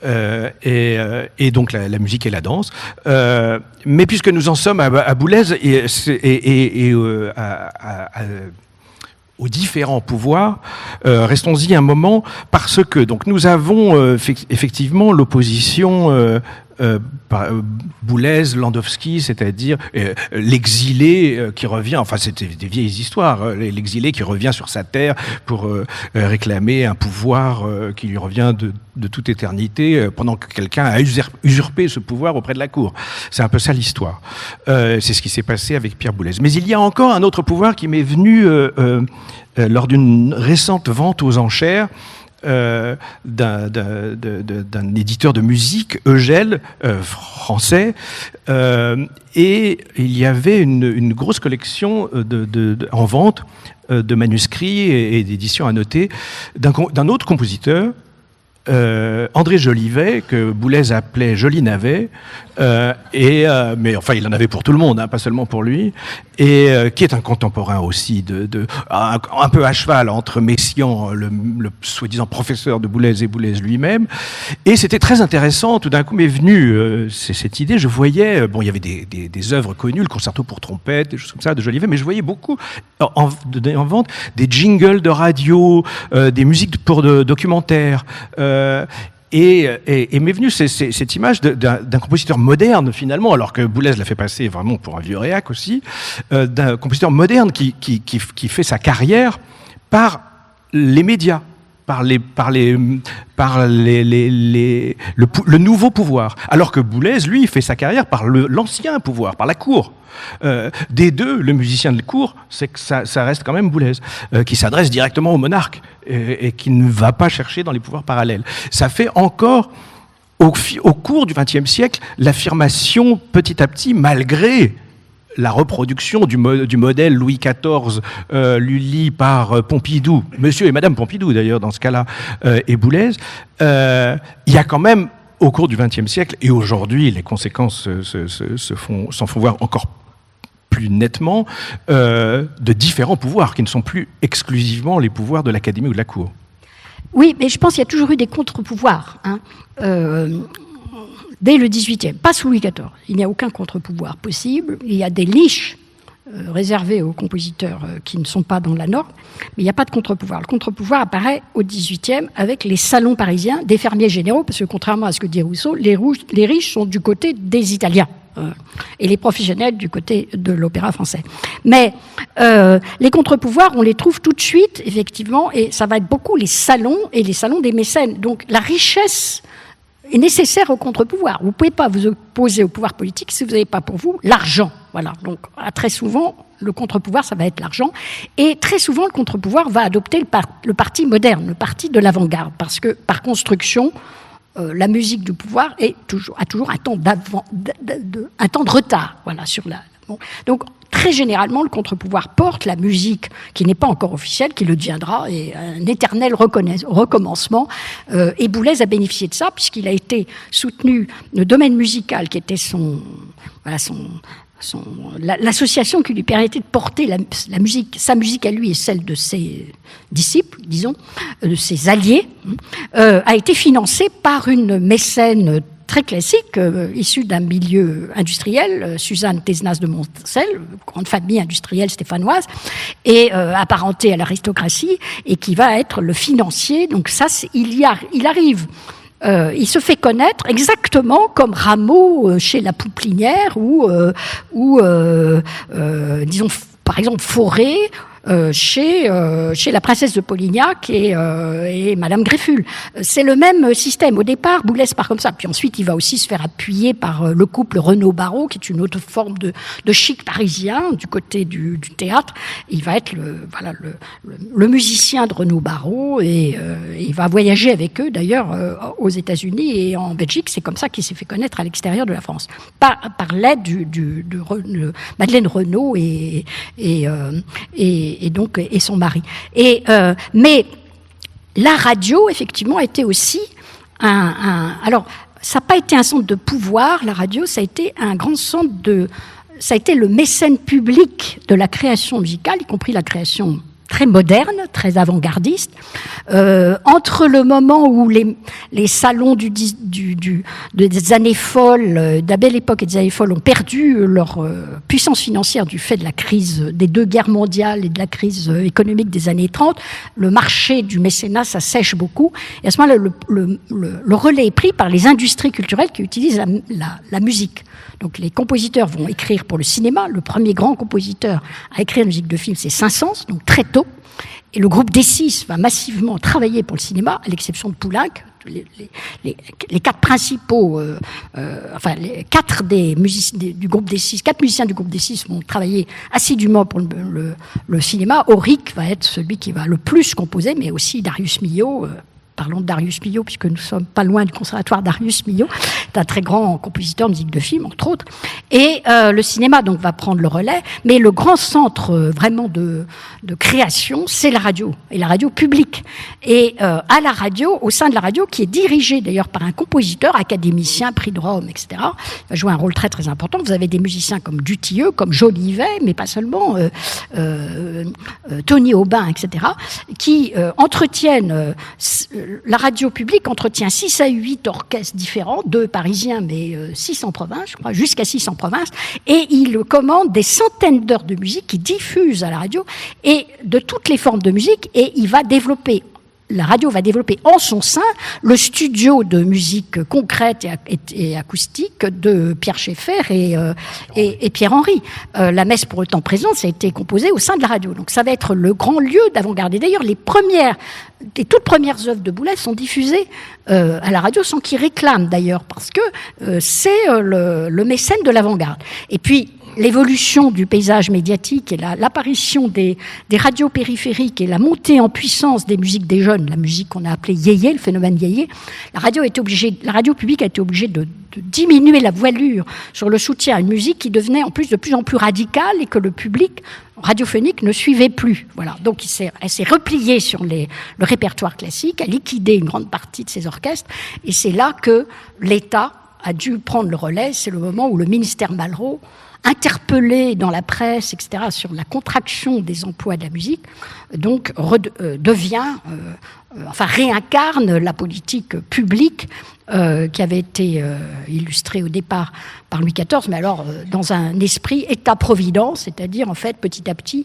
et donc la musique et la danse. Mais puisque nous en sommes à Boulez et aux différents pouvoirs, restons-y un moment, parce que donc nous avons effectivement l'opposition Boulez, Landowski, c'est-à-dire l'exilé qui revient, enfin c'était des vieilles histoires, l'exilé qui revient sur sa terre pour réclamer un pouvoir qui lui revient de toute éternité, pendant que quelqu'un a usurpé ce pouvoir auprès de la cour. C'est un peu ça l'histoire. C'est ce qui s'est passé avec Pierre Boulez. Mais il y a encore un autre pouvoir qui m'est venu lors d'une récente vente aux enchères, d'un éditeur de musique, Eugel, français, et il y avait une grosse collection en vente de manuscrits et d'éditions annotées d'un autre compositeur, André Jolivet, que Boulez appelait Joli Navet, mais enfin il en avait pour tout le monde, hein, pas seulement pour lui, et qui est un contemporain aussi, un peu à cheval entre Messiaen, le soi-disant professeur de Boulez, et Boulez lui-même. Et c'était très intéressant, tout d'un coup m'est venue cette idée, je voyais, il y avait des œuvres connues, le concerto pour trompette, des choses comme ça de Jolivet, mais je voyais beaucoup en vente des jingles de radio, des musiques pour documentaires, et m'est venue cette image d'un compositeur moderne, finalement, alors que Boulez l'a fait passer vraiment pour un vieux réac aussi, d'un compositeur moderne qui fait sa carrière par les médias, par le nouveau pouvoir. Alors que Boulez, lui, fait sa carrière par l'ancien pouvoir, par la cour. Des deux, le musicien de cour, c'est que ça reste quand même Boulez, qui s'adresse directement au monarque et qui ne va pas chercher dans les pouvoirs parallèles. Ça fait encore, au cours du XXe siècle, l'affirmation petit à petit, malgré la reproduction du modèle Louis XIV Lully par Pompidou, monsieur et madame Pompidou d'ailleurs dans ce cas-là, et Boulez, il y a quand même, au cours du XXe siècle, et aujourd'hui les conséquences s'en font voir encore plus nettement, de différents pouvoirs qui ne sont plus exclusivement les pouvoirs de l'Académie ou de la Cour. Oui, mais je pense qu'il y a toujours eu des contre-pouvoirs. Dès le XVIIIe, pas sous Louis XIV, il n'y a aucun contre-pouvoir possible. Il y a des niches réservées aux compositeurs qui ne sont pas dans la norme, mais il n'y a pas de contre-pouvoir. Le contre-pouvoir apparaît au XVIIIe avec les salons parisiens des fermiers généraux, parce que contrairement à ce que dit Rousseau, les riches sont du côté des Italiens. Et les professionnels du côté de l'opéra français. Mais les contre-pouvoirs, on les trouve tout de suite, effectivement, et ça va être beaucoup les salons et les salons des mécènes. Donc la richesse est nécessaire au contre-pouvoir. Vous ne pouvez pas vous opposer au pouvoir politique si vous n'avez pas pour vous l'argent. Voilà. Donc très souvent, le contre-pouvoir, ça va être l'argent. Et très souvent, le contre-pouvoir va adopter le parti moderne, le parti de l'avant-garde, parce que par construction, la musique du pouvoir a toujours un temps de retard, voilà, sur la. Bon. Donc, très généralement, le contre-pouvoir porte la musique qui n'est pas encore officielle, qui le deviendra, et un éternel recommencement. Et Boulez a bénéficié de ça, puisqu'il a été soutenu, le domaine musical, qui était l'association qui lui permettait de porter la musique, sa musique à lui et celle de ses disciples, disons, de ses alliés, a été financée par une mécène très classique, issue d'un milieu industriel, Suzanne Thézenas de Montcel, grande famille industrielle stéphanoise, et apparentée à l'aristocratie, et qui va être le financier. Donc ça, il arrive. Il se fait connaître exactement comme Rameau chez la Pouplinière ou disons par exemple Fauré chez la princesse de Polignac et Madame Grefful. C'est le même système. Au départ, Boulez part comme ça. Puis ensuite, il va aussi se faire appuyer par le couple Renaud-Barrault, qui est une autre forme de chic parisien du côté du théâtre. Il va être le musicien de Renaud-Barrault et il va voyager avec eux d'ailleurs aux États-Unis et en Belgique. C'est comme ça qu'il s'est fait connaître à l'extérieur de la France, par l'aide de Madeleine Renaud et son mari. Mais la radio, effectivement, a été aussi alors, ça n'a pas été un centre de pouvoir, la radio, ça a été un grand centre ça a été le mécène public de la création musicale, y compris la création très moderne, très avant-gardiste. Entre le moment où les salons des années folles, de la belle époque et des années folles, ont perdu leur puissance financière du fait de la crise des deux guerres mondiales et de la crise économique des années 30, le marché du mécénat, ça sèche beaucoup. Et à ce moment-là, le relais est pris par les industries culturelles qui utilisent la musique. Donc les compositeurs vont écrire pour le cinéma. Le premier grand compositeur à écrire la musique de film, c'est Saint-Saëns, donc très tôt. Et le groupe D6 va massivement travailler pour le cinéma, à l'exception de Poulenc. Les quatre principaux, les quatre du groupe D6, quatre musiciens du groupe D6 vont travailler assidûment pour le cinéma. Auric va être celui qui va le plus composer, mais aussi Darius Milhaud, parlons de Darius Milhaud, puisque nous sommes pas loin du conservatoire Darius Milhaud, c'est un très grand compositeur de musique de film, entre autres. Et le cinéma, donc, va prendre le relais, mais le grand centre vraiment de création, c'est la radio, et la radio publique. Et à la radio, au sein de la radio, qui est dirigée d'ailleurs par un compositeur, académicien, prix de Rome, etc., il va jouer un rôle très très important. Vous avez des musiciens comme Dutilleux, comme Jolivet, mais pas seulement, Tony Aubin, etc., qui entretiennent, la radio publique entretient 6 à 8 orchestres différents, 2 parisiens, mais 6 en province, je crois, jusqu'à 6 en province, et ils commandent des centaines d'heures de musique qui diffusent à la radio, et de toutes les formes de musique, et la radio va développer en son sein le studio de musique concrète et acoustique de Pierre Schaeffer et Pierre Henry. La messe pour le temps présent, ça a été composé au sein de la radio. Donc ça va être le grand lieu d'avant-garde. Et d'ailleurs, les toutes premières œuvres de Boulez sont diffusées à la radio sans qu'il réclame d'ailleurs, parce que c'est le mécène de l'avant-garde. Et puis, l'évolution du paysage médiatique et l'apparition des radios périphériques et la montée en puissance des musiques des jeunes, la musique qu'on a appelée yéyé, le phénomène yéyé, la radio publique a été obligée de diminuer la voilure sur le soutien à une musique qui devenait en plus de plus en plus radicale et que le public radiophonique ne suivait plus. Voilà. Donc elle s'est repliée sur le répertoire classique, a liquidé une grande partie de ses orchestres, et c'est là que l'État a dû prendre le relais. C'est le moment où le ministère Malraux, interpellé dans la presse, etc., sur la contraction des emplois de la musique, donc réincarne la politique publique qui avait été illustrée au départ par Louis XIV, mais alors dans un esprit État-providence, c'est-à-dire en fait petit à petit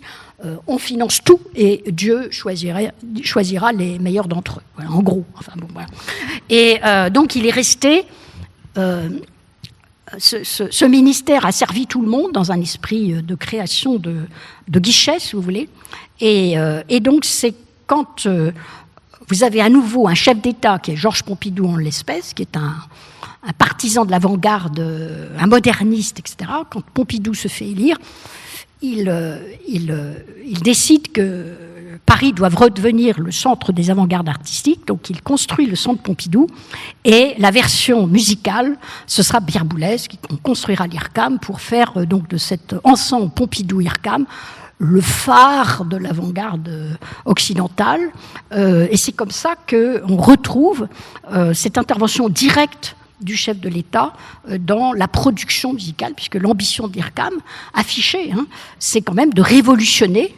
on finance tout et Dieu choisira les meilleurs d'entre eux. Voilà, en gros. Enfin, bon, voilà. Et donc il est resté... Ce ministère a servi tout le monde dans un esprit de création de guichets, si vous voulez. Et donc, c'est quand vous avez à nouveau un chef d'État qui est Georges Pompidou en l'espèce, qui est un partisan de l'avant-garde, un moderniste, etc. Quand Pompidou se fait élire, il décide que Paris doit redevenir le centre des avant-gardes artistiques, donc il construit le centre Pompidou, et la version musicale, ce sera Pierre Boulez qui construira l'IRCAM pour faire donc de cet ensemble Pompidou-IRCAM le phare de l'avant-garde occidentale. Et c'est comme ça qu'on retrouve cette intervention directe du chef de l'État dans la production musicale, puisque l'ambition de l'IRCAM, affichée, c'est quand même de révolutionner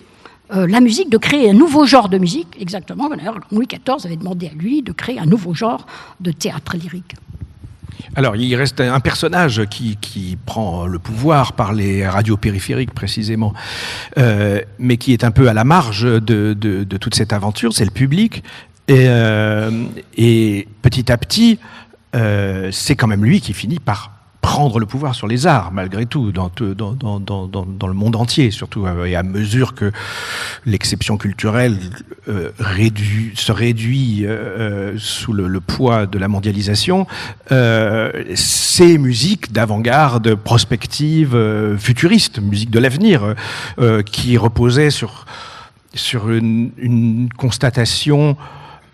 la musique, de créer un nouveau genre de musique, exactement. D'ailleurs, Louis XIV avait demandé à lui de créer un nouveau genre de théâtre lyrique. Alors, il reste un personnage qui prend le pouvoir par les radios périphériques, précisément, mais qui est un peu à la marge de toute cette aventure, c'est le public. Et petit à petit, c'est quand même lui qui finit par prendre le pouvoir sur les arts, malgré tout, dans le monde entier, surtout, et à mesure que l'exception culturelle se réduit sous le poids de la mondialisation, ces musiques d'avant-garde, prospectives, futuristes, musique de l'avenir, qui reposaient sur une constatation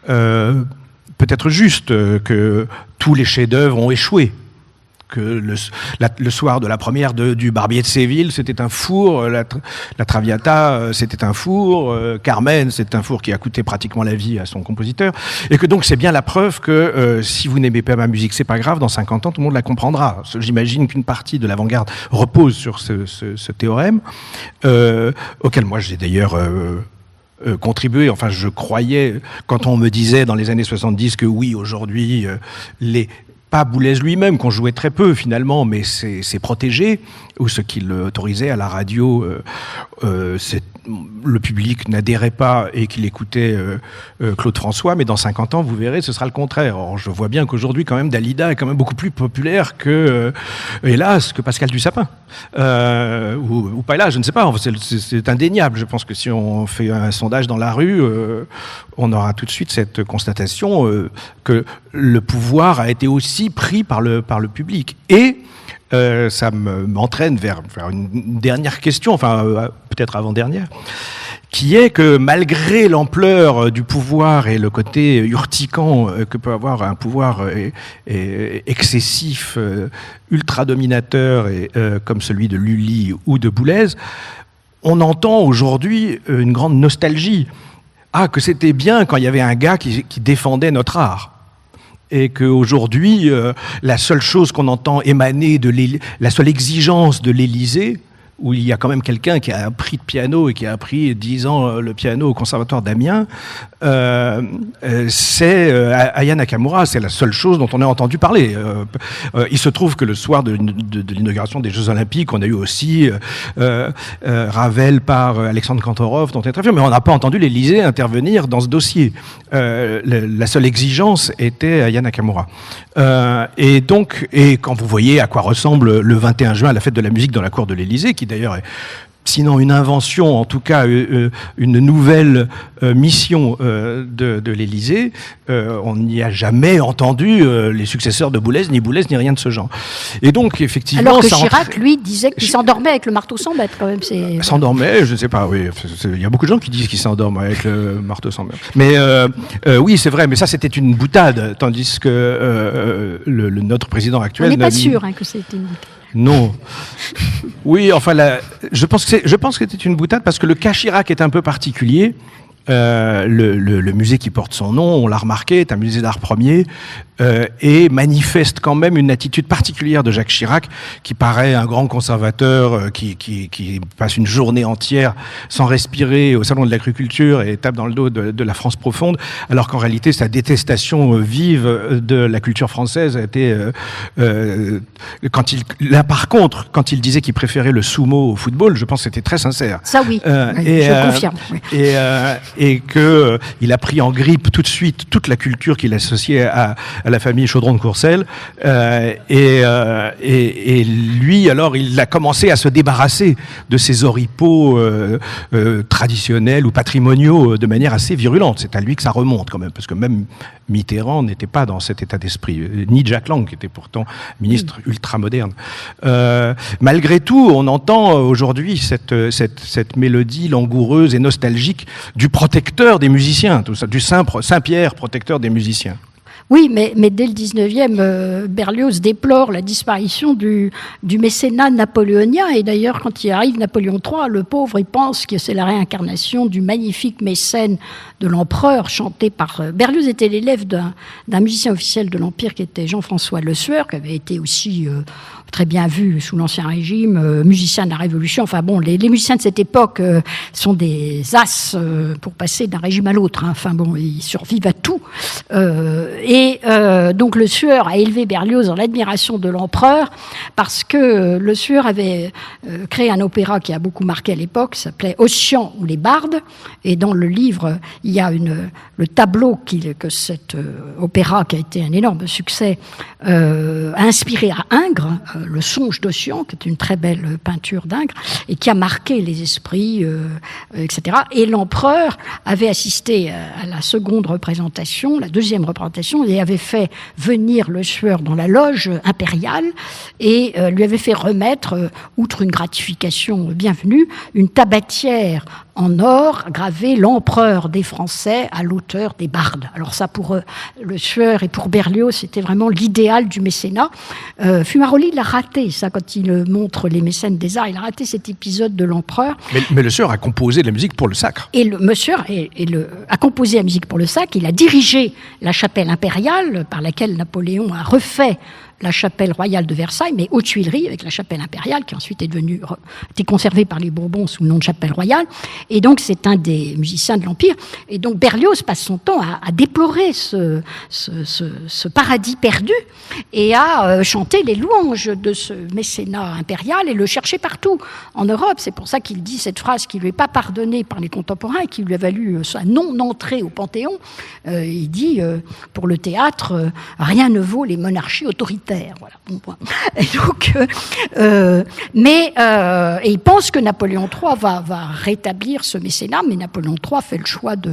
peut-être juste, que tous les chefs-d'œuvre ont échoué, que le soir de la première du Barbier de Séville, c'était un four, la Traviata, c'était un four, Carmen, c'est un four qui a coûté pratiquement la vie à son compositeur, et que donc c'est bien la preuve que si vous n'aimez pas ma musique, c'est pas grave, dans 50 ans, tout le monde la comprendra. J'imagine qu'une partie de l'avant-garde repose sur ce théorème, auquel moi j'ai d'ailleurs... contribué, enfin je croyais, quand on me disait dans les années 70 que oui, aujourd'hui, pas Boulez lui-même, qu'on jouait très peu finalement, mais ses protégés, ou ce qu'il autorisait à la radio, le public n'adhérait pas et qu'il écoutait Claude François, mais dans 50 ans, vous verrez, ce sera le contraire. Or, je vois bien qu'aujourd'hui, quand même, Dalida est quand même beaucoup plus populaire que, hélas, que Pascal Dussapin. Ou pas là, je ne sais pas, c'est indéniable. Je pense que si on fait un sondage dans la rue, on aura tout de suite cette constatation que le pouvoir a été aussi pris par le public. Et ça m'entraîne vers une dernière question, enfin peut-être avant-dernière, qui est que malgré l'ampleur du pouvoir et le côté urticant que peut avoir un pouvoir excessif, ultra dominateur, comme celui de Lully ou de Boulez, on entend aujourd'hui une grande nostalgie. Ah, que c'était bien quand il y avait un gars qui défendait notre art. Et qu'aujourd'hui, la seule chose qu'on entend émaner la seule exigence de l'Élysée, où il y a quand même quelqu'un qui a appris de piano et qui a appris 10 ans le piano au conservatoire d'Amiens, c'est Aya Nakamura. C'est la seule chose dont on a entendu parler. Il se trouve que le soir de l'inauguration des Jeux Olympiques, on a eu aussi Ravel par Alexandre Kantorov, dont on est très fier, mais on n'a pas entendu l'Élysée intervenir dans ce dossier. La seule exigence était Aya Nakamura. Et quand vous voyez à quoi ressemble le 21 juin la fête de la musique dans la cour de l'Élysée, qui d'ailleurs est, sinon une invention, en tout cas une nouvelle mission de l'Élysée, on n'y a jamais entendu les successeurs de Boulez, ni rien de ce genre. Et donc, effectivement... Alors que Chirac, lui, disait qu'il s'endormait avec le marteau sans mètres, quand même. S'endormait, je ne sais pas, oui. Il y a beaucoup de gens qui disent qu'ils s'endorment avec le marteau sans mètres. Mais oui, c'est vrai, mais ça, c'était une boutade, tandis que notre président actuel... On n'est pas sûr que c'était une boutade. Non. Oui, enfin, je pense que c'était une boutade parce que le cas Chirac est un peu particulier. Le musée qui porte son nom, on l'a remarqué, est un musée d'art premier et manifeste quand même une attitude particulière de Jacques Chirac, qui paraît un grand conservateur qui passe une journée entière sans respirer au salon de l'agriculture et tape dans le dos de la France profonde, alors qu'en réalité sa détestation vive de la culture française a été par contre, quand il disait qu'il préférait le sumo au football, je pense que c'était très sincère. Ça oui, je confirme. Oui. Et que il a pris en grippe tout de suite toute la culture qu'il associait à la famille Chaudron de Courcelles, et lui, alors, il a commencé à se débarrasser de ces oripeaux traditionnels ou patrimoniaux de manière assez virulente. C'est à lui que ça remonte quand même, parce que même Mitterrand n'était pas dans cet état d'esprit, ni Jack Lang, qui était pourtant ministre ultramoderne. Malgré tout, on entend aujourd'hui cette mélodie langoureuse et nostalgique du protecteur des musiciens, tout ça, du Saint-Pierre, protecteur des musiciens. Oui, mais dès le 19e, Berlioz déplore la disparition du mécénat napoléonien. Et d'ailleurs, quand il arrive Napoléon III, le pauvre, il pense que c'est la réincarnation du magnifique mécène de l'empereur, chanté par... Berlioz était l'élève d'un musicien officiel de l'Empire qui était Jean-François Le Sueur, qui avait été aussi très bien vu sous l'Ancien Régime, musicien de la Révolution. Enfin bon, les musiciens de cette époque sont des as pour passer d'un régime à l'autre. Hein. Enfin bon, ils survivent à tout. Donc Le Sueur a élevé Berlioz dans l'admiration de l'empereur parce que Le Sueur avait créé un opéra qui a beaucoup marqué à l'époque, qui s'appelait Ossian ou les Bardes. Et dans le livre, il y a le tableau que cet opéra, qui a été un énorme succès, a inspiré à Ingres, le Songe d'Ossian, qui est une très belle peinture d'Ingres, et qui a marqué les esprits, etc. Et l'empereur avait assisté à la seconde représentation, la deuxième représentation, et avait fait venir Le Sueur dans la loge impériale et lui avait fait remettre, outre une gratification bienvenue, une tabatière en or gravé l'empereur des Français à l'auteur des Bardes. Alors ça, pour Le Sueur et pour Berlioz, c'était vraiment l'idéal du mécénat. Fumaroli l'a raté, ça, quand il montre les mécènes des arts, il a raté cet épisode de l'empereur. Mais Le Sueur a composé de la musique pour le sacre. Et Le Sueur a composé la musique pour le sacre, il a dirigé la chapelle impériale par laquelle Napoléon a refait la chapelle royale de Versailles, mais aux Tuileries, avec la chapelle impériale, qui ensuite été conservée par les Bourbons sous le nom de chapelle royale. Et donc, c'est un des musiciens de l'Empire. Et donc, Berlioz passe son temps à déplorer ce paradis perdu et à chanter les louanges de ce mécénat impérial et le chercher partout en Europe. C'est pour ça qu'il dit cette phrase qui ne lui est pas pardonnée par les contemporains et qui lui a valu sa non-entrée au Panthéon. Il dit, pour le théâtre, rien ne vaut les monarchies autoritaires. Voilà, bon point. Et donc, et il pense que Napoléon III va rétablir ce mécénat, mais Napoléon III fait le choix du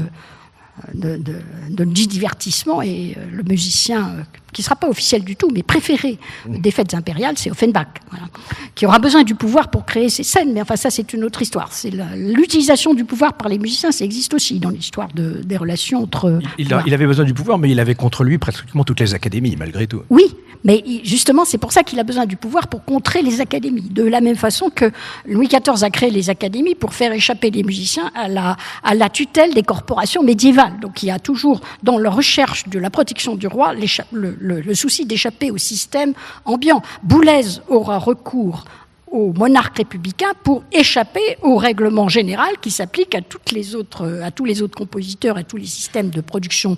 divertissement et le musicien qui ne sera pas officiel du tout, mais préféré des fêtes impériales, c'est Offenbach, voilà, qui aura besoin du pouvoir pour créer ses scènes, mais enfin ça c'est une autre histoire. C'est l'utilisation du pouvoir par les musiciens, ça existe aussi dans l'histoire des relations entre... Il avait besoin du pouvoir, mais il avait contre lui pratiquement toutes les académies, malgré tout. Oui, mais justement c'est pour ça qu'il a besoin du pouvoir pour contrer les académies. De la même façon que Louis XIV a créé les académies pour faire échapper les musiciens à la tutelle des corporations médiévales. Donc il y a toujours dans leur recherche de la protection du roi le souci d'échapper au système ambiant. Boulez aura recours au monarque républicain pour échapper au règlement général qui s'applique à tous les autres compositeurs, à tous les systèmes de production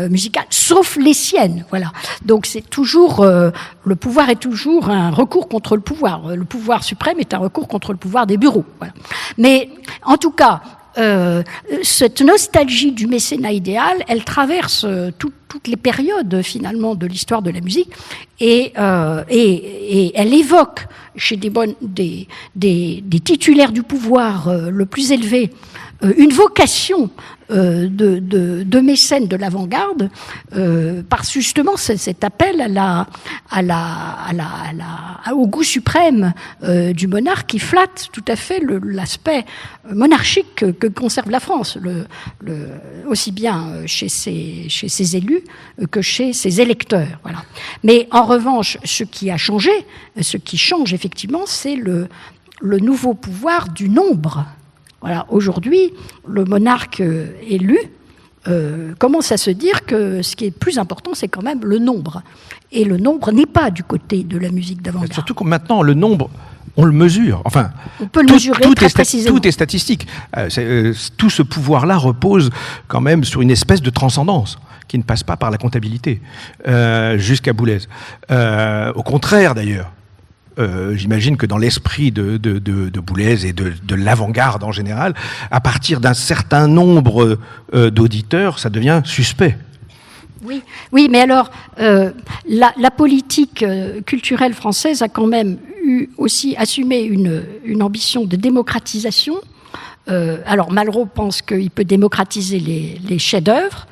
musicale, sauf les siennes. Voilà. Donc c'est toujours le pouvoir est toujours un recours contre le pouvoir. Le pouvoir suprême est un recours contre le pouvoir des bureaux. Voilà. Mais en tout cas, cette nostalgie du mécénat idéal, elle traverse toutes les périodes finalement de l'histoire de la musique et elle évoque chez des titulaires du pouvoir le plus élevé une vocation de mécène de l'avant-garde, par justement cet appel au goût suprême du monarque qui flatte tout à fait l'aspect monarchique que conserve la France, aussi bien chez ses élus que chez ses électeurs. Voilà. Mais en revanche, ce qui change effectivement, c'est le nouveau pouvoir du nombre. Voilà, aujourd'hui, le monarque élu commence à se dire que ce qui est plus important, c'est quand même le nombre. Et le nombre n'est pas du côté de la musique d'avant-garde. Surtout que maintenant, le nombre, on le mesure. Enfin, on peut le mesurer très précisément. Tout est statistique. Tout ce pouvoir-là repose quand même sur une espèce de transcendance qui ne passe pas par la comptabilité, jusqu'à Boulez. Au contraire, d'ailleurs. J'imagine que dans l'esprit de Boulez et de l'avant-garde en général, à partir d'un certain nombre d'auditeurs, ça devient suspect. Oui, mais alors, la politique culturelle française a quand même aussi assumé une ambition de démocratisation. Alors, Malraux pense qu'il peut démocratiser les chefs-d'œuvre.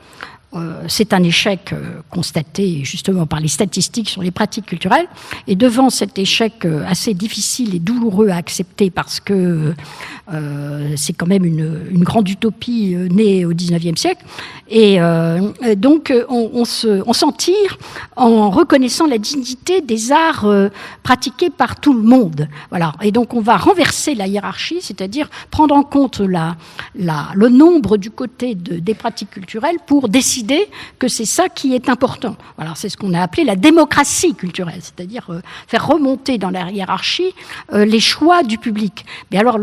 C'est un échec constaté justement par les statistiques sur les pratiques culturelles. Et devant cet échec assez difficile et douloureux à accepter parce que c'est quand même une grande utopie née au XIXe siècle, et donc on s'en tire en reconnaissant la dignité des arts pratiqués par tout le monde. Voilà. Et donc on va renverser la hiérarchie, c'est-à-dire prendre en compte le nombre du côté des pratiques culturelles pour décider que c'est ça qui est important. Voilà, c'est ce qu'on a appelé la démocratie culturelle, c'est-à-dire faire remonter dans la hiérarchie les choix du public. Mais alors,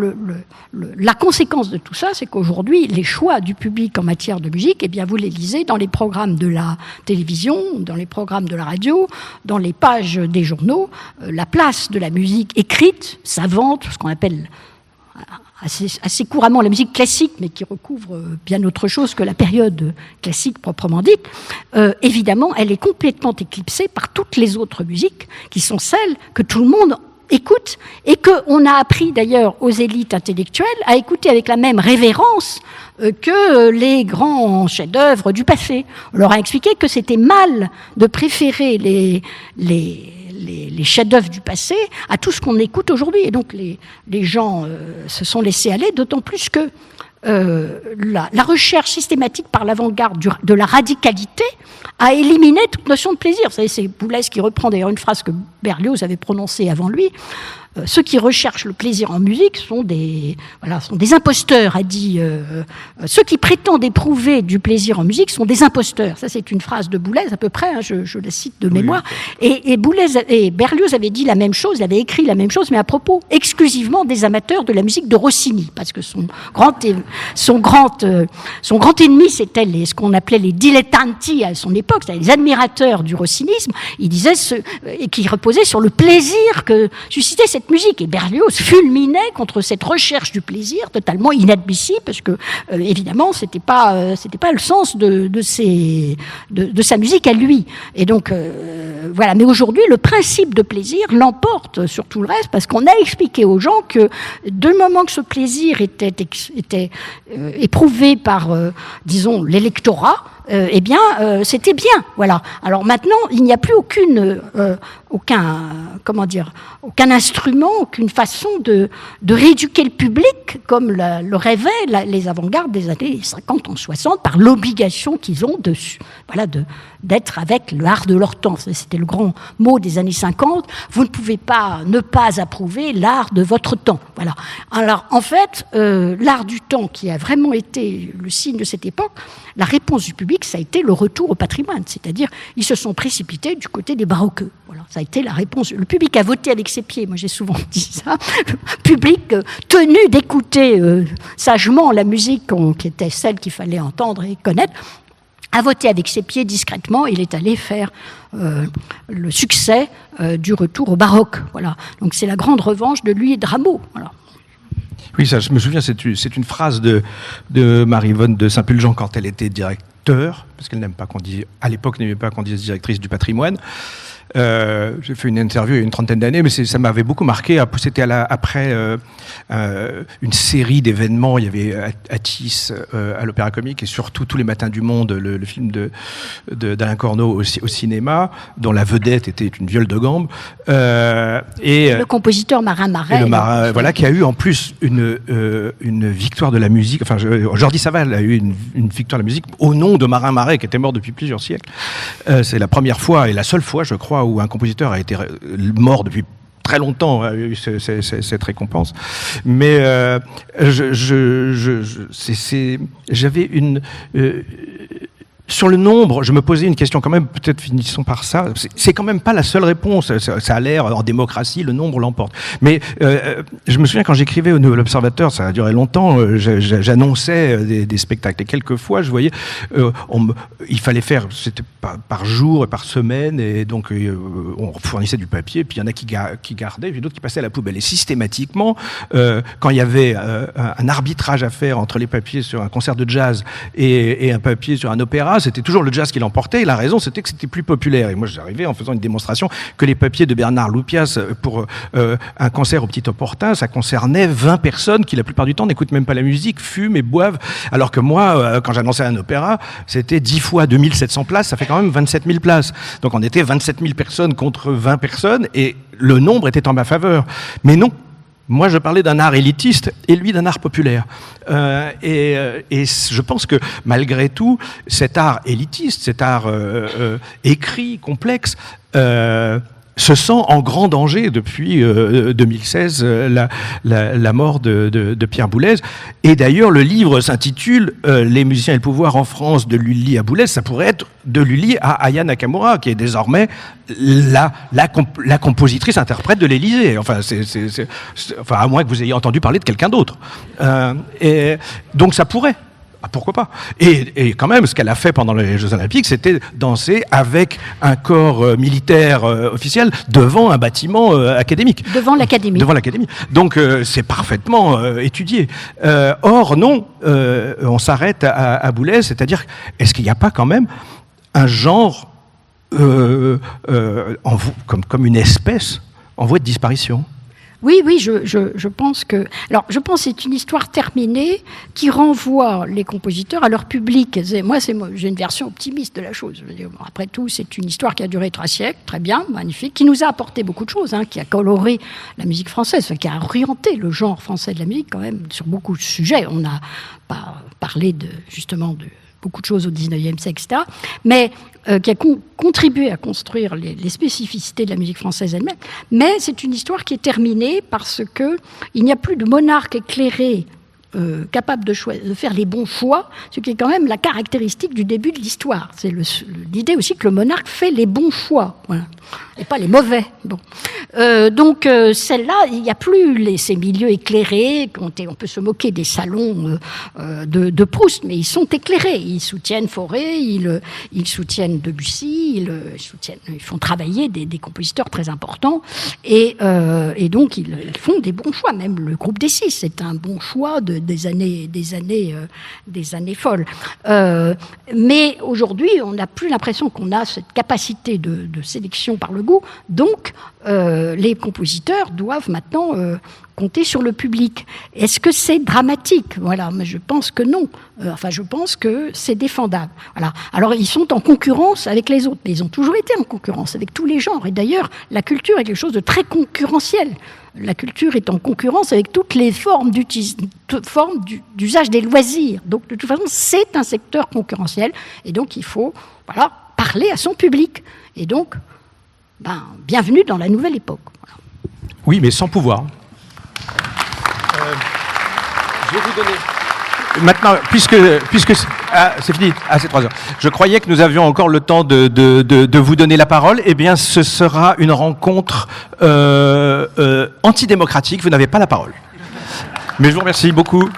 la conséquence de tout ça, c'est qu'aujourd'hui, les choix du public en matière de musique, eh bien, vous les lisez dans les programmes de la télévision, dans les programmes de la radio, dans les pages des journaux. La place de la musique écrite, savante, ce qu'on appelle assez couramment la musique classique, mais qui recouvre bien autre chose que la période classique proprement dite, évidemment, elle est complètement éclipsée par toutes les autres musiques, qui sont celles que tout le monde écoute, et qu'on a appris d'ailleurs aux élites intellectuelles à écouter avec la même révérence que les grands chefs-d'œuvre du passé. On leur a expliqué que c'était mal de préférer les chefs-d'œuvre du passé à tout ce qu'on écoute aujourd'hui. Et donc les gens se sont laissés aller, d'autant plus que la recherche systématique par l'avant-garde de la radicalité a éliminé toute notion de plaisir. Vous savez, c'est Boulez qui reprend d'ailleurs une phrase que Berlioz avait prononcée avant lui. Ceux qui recherchent le plaisir en musique sont des imposteurs, a dit. Ceux qui prétendent éprouver du plaisir en musique sont des imposteurs. Ça, c'est une phrase de Boulez à peu près, hein, je la cite de mémoire. Oui. Et Berlioz avait dit la même chose, il avait écrit la même chose, mais à propos exclusivement des amateurs de la musique de Rossini, parce que son grand ennemi, c'était ce qu'on appelait les dilettanti à son époque, c'est-à-dire les admirateurs du rossinisme. Il disait et qui reposaient sur le plaisir que suscitait cette musique. Et Berlioz fulminait contre cette recherche du plaisir totalement inadmissible, parce que évidemment c'était pas le sens de sa musique à lui. Et donc voilà. Mais aujourd'hui, le principe de plaisir l'emporte sur tout le reste, parce qu'on a expliqué aux gens que du moment que ce plaisir était éprouvé par disons l'électorat, eh bien, c'était bien. Voilà. Alors maintenant, il n'y a plus aucun instrument, aucune façon de rééduquer le public, comme le rêvaient les avant-gardes des années 50 ou 60, par l'obligation qu'ils ont d'être avec l'art de leur temps. C'était le grand mot des années 50. Vous ne pouvez pas ne pas approuver l'art de votre temps. Voilà. Alors, en fait, l'art du temps, qui a vraiment été le signe de cette époque, la réponse du public, ça a été le retour au patrimoine. C'est-à-dire, ils se sont précipités du côté des baroqueux. Voilà, ça a été la réponse. Le public a voté avec ses pieds. Moi, j'ai souvent dit ça. Le public tenu d'écouter sagement la musique qui était celle qu'il fallait entendre et connaître, a voté avec ses pieds discrètement. Il est allé faire le succès du retour au baroque. Voilà. Donc c'est la grande revanche de lui et de Rameau. Voilà. Oui, ça, je me souviens, c'est une phrase de Marie-Yvonne de Saint-Pulgent quand elle était directeur, parce qu'elle à l'époque n'aimait pas qu'on dise directrice du patrimoine. J'ai fait une interview il y a une trentaine d'années, mais ça m'avait beaucoup marqué. C'était après une série d'événements. Il y avait Atis à l'Opéra Comique et surtout Tous les matins du monde, le film d'Alain Corneau au cinéma, dont la vedette était une viole de gambe. Le compositeur Marin Marais. Voilà, qui a eu en plus une victoire de la musique. Enfin, Jordi Saval a eu une victoire de la musique au nom de Marin Marais, qui était mort depuis plusieurs siècles. C'est la première fois et la seule fois, je crois, où un compositeur a été mort depuis très longtemps, a eu cette récompense. Mais j'avais une... sur le nombre, je me posais une question quand même, peut-être finissons par ça. C'est quand même pas la seule réponse. Ça a l'air, en démocratie, le nombre l'emporte. Mais je me souviens quand j'écrivais au Nouvel Observateur, ça a duré longtemps, j'annonçais des spectacles. Et quelquefois, je voyais, il fallait faire, c'était par jour et par semaine, et donc on fournissait du papier, puis il y en a qui gardaient, puis d'autres qui passaient à la poubelle. Et systématiquement, quand il y avait un arbitrage à faire entre les papiers sur un concert de jazz et un papier sur un opéra, c'était toujours le jazz qui l'emportait, et la raison c'était que c'était plus populaire. Et moi j'arrivais en faisant une démonstration que les papiers de Bernard Loupias pour un concert au Petit Opportun, ça concernait 20 personnes qui la plupart du temps n'écoutent même pas la musique, fument et boivent, alors que moi quand j'annonçais un opéra, c'était 10 fois 2700 places, ça fait quand même 27 000 places. Donc on était 27 000 personnes contre 20 personnes, et le nombre était en ma faveur. Mais non, moi, je parlais d'un art élitiste et lui d'un art populaire. Et je pense que malgré tout, cet art élitiste, cet art écrit, complexe, se sent en grand danger depuis 2016, la mort de Pierre Boulez. Et d'ailleurs, le livre s'intitule « Les musiciens et le pouvoir en France, de Lully à Boulez ». Ça pourrait être de Lully à Aya Nakamura, qui est désormais la compositrice interprète de l'Élysée. Enfin, enfin, à moins que vous ayez entendu parler de quelqu'un d'autre. Et donc ça pourrait. Ah, pourquoi pas ? Et quand même, ce qu'elle a fait pendant les Jeux Olympiques, c'était danser avec un corps militaire officiel devant un bâtiment académique. Devant l'Académie. Devant l'Académie. Donc c'est parfaitement étudié. Or, non, on s'arrête à Boulez, c'est-à-dire, est-ce qu'il n'y a pas quand même un genre, comme une espèce en voie de disparition ? Oui, je pense que... Alors, je pense que c'est une histoire terminée qui renvoie les compositeurs à leur public. J'ai une version optimiste de la chose. Je veux dire, après tout, c'est une histoire qui a duré 3 siècles, très bien, magnifique, qui nous a apporté beaucoup de choses, qui a coloré la musique française, qui a orienté le genre français de la musique quand même sur beaucoup de sujets. On n'a pas parlé justement de beaucoup de choses au 19e siècle, etc., mais qui a contribué à construire les spécificités de la musique française elle-même. Mais c'est une histoire qui est terminée parce qu'il n'y a plus de monarque éclairé capable de faire les bons choix, ce qui est quand même la caractéristique du début de l'histoire. C'est l'idée aussi que le monarque fait les bons choix, voilà, et pas les mauvais. Bon. Donc celle-là, il n'y a plus ces milieux éclairés. On peut se moquer des salons de Proust, mais ils sont éclairés. Ils soutiennent Fauré, ils soutiennent Debussy, ils font travailler des compositeurs très importants, et donc ils font des bons choix. Même le groupe des 6, c'est un bon choix des années folles. Mais aujourd'hui, on n'a plus l'impression qu'on a cette capacité de sélection par le goût. Donc, les compositeurs doivent maintenant compter sur le public. Est-ce que c'est dramatique? Voilà, mais je pense que non. Je pense que c'est défendable. Voilà. Alors, ils sont en concurrence avec les autres, mais ils ont toujours été en concurrence avec tous les genres. Et d'ailleurs, la culture est quelque chose de très concurrentiel. La culture est en concurrence avec toutes les formes d'usage des loisirs. Donc, de toute façon, c'est un secteur concurrentiel. Et donc, il faut parler à son public. Et donc, bienvenue dans la nouvelle époque. Voilà. Oui, mais sans pouvoir. Je vais vous donner... Maintenant, puisque c'est fini, c'est 3 heures. Je croyais que nous avions encore le temps de vous donner la parole. Eh bien, ce sera une rencontre antidémocratique. Vous n'avez pas la parole. Mais je vous remercie beaucoup.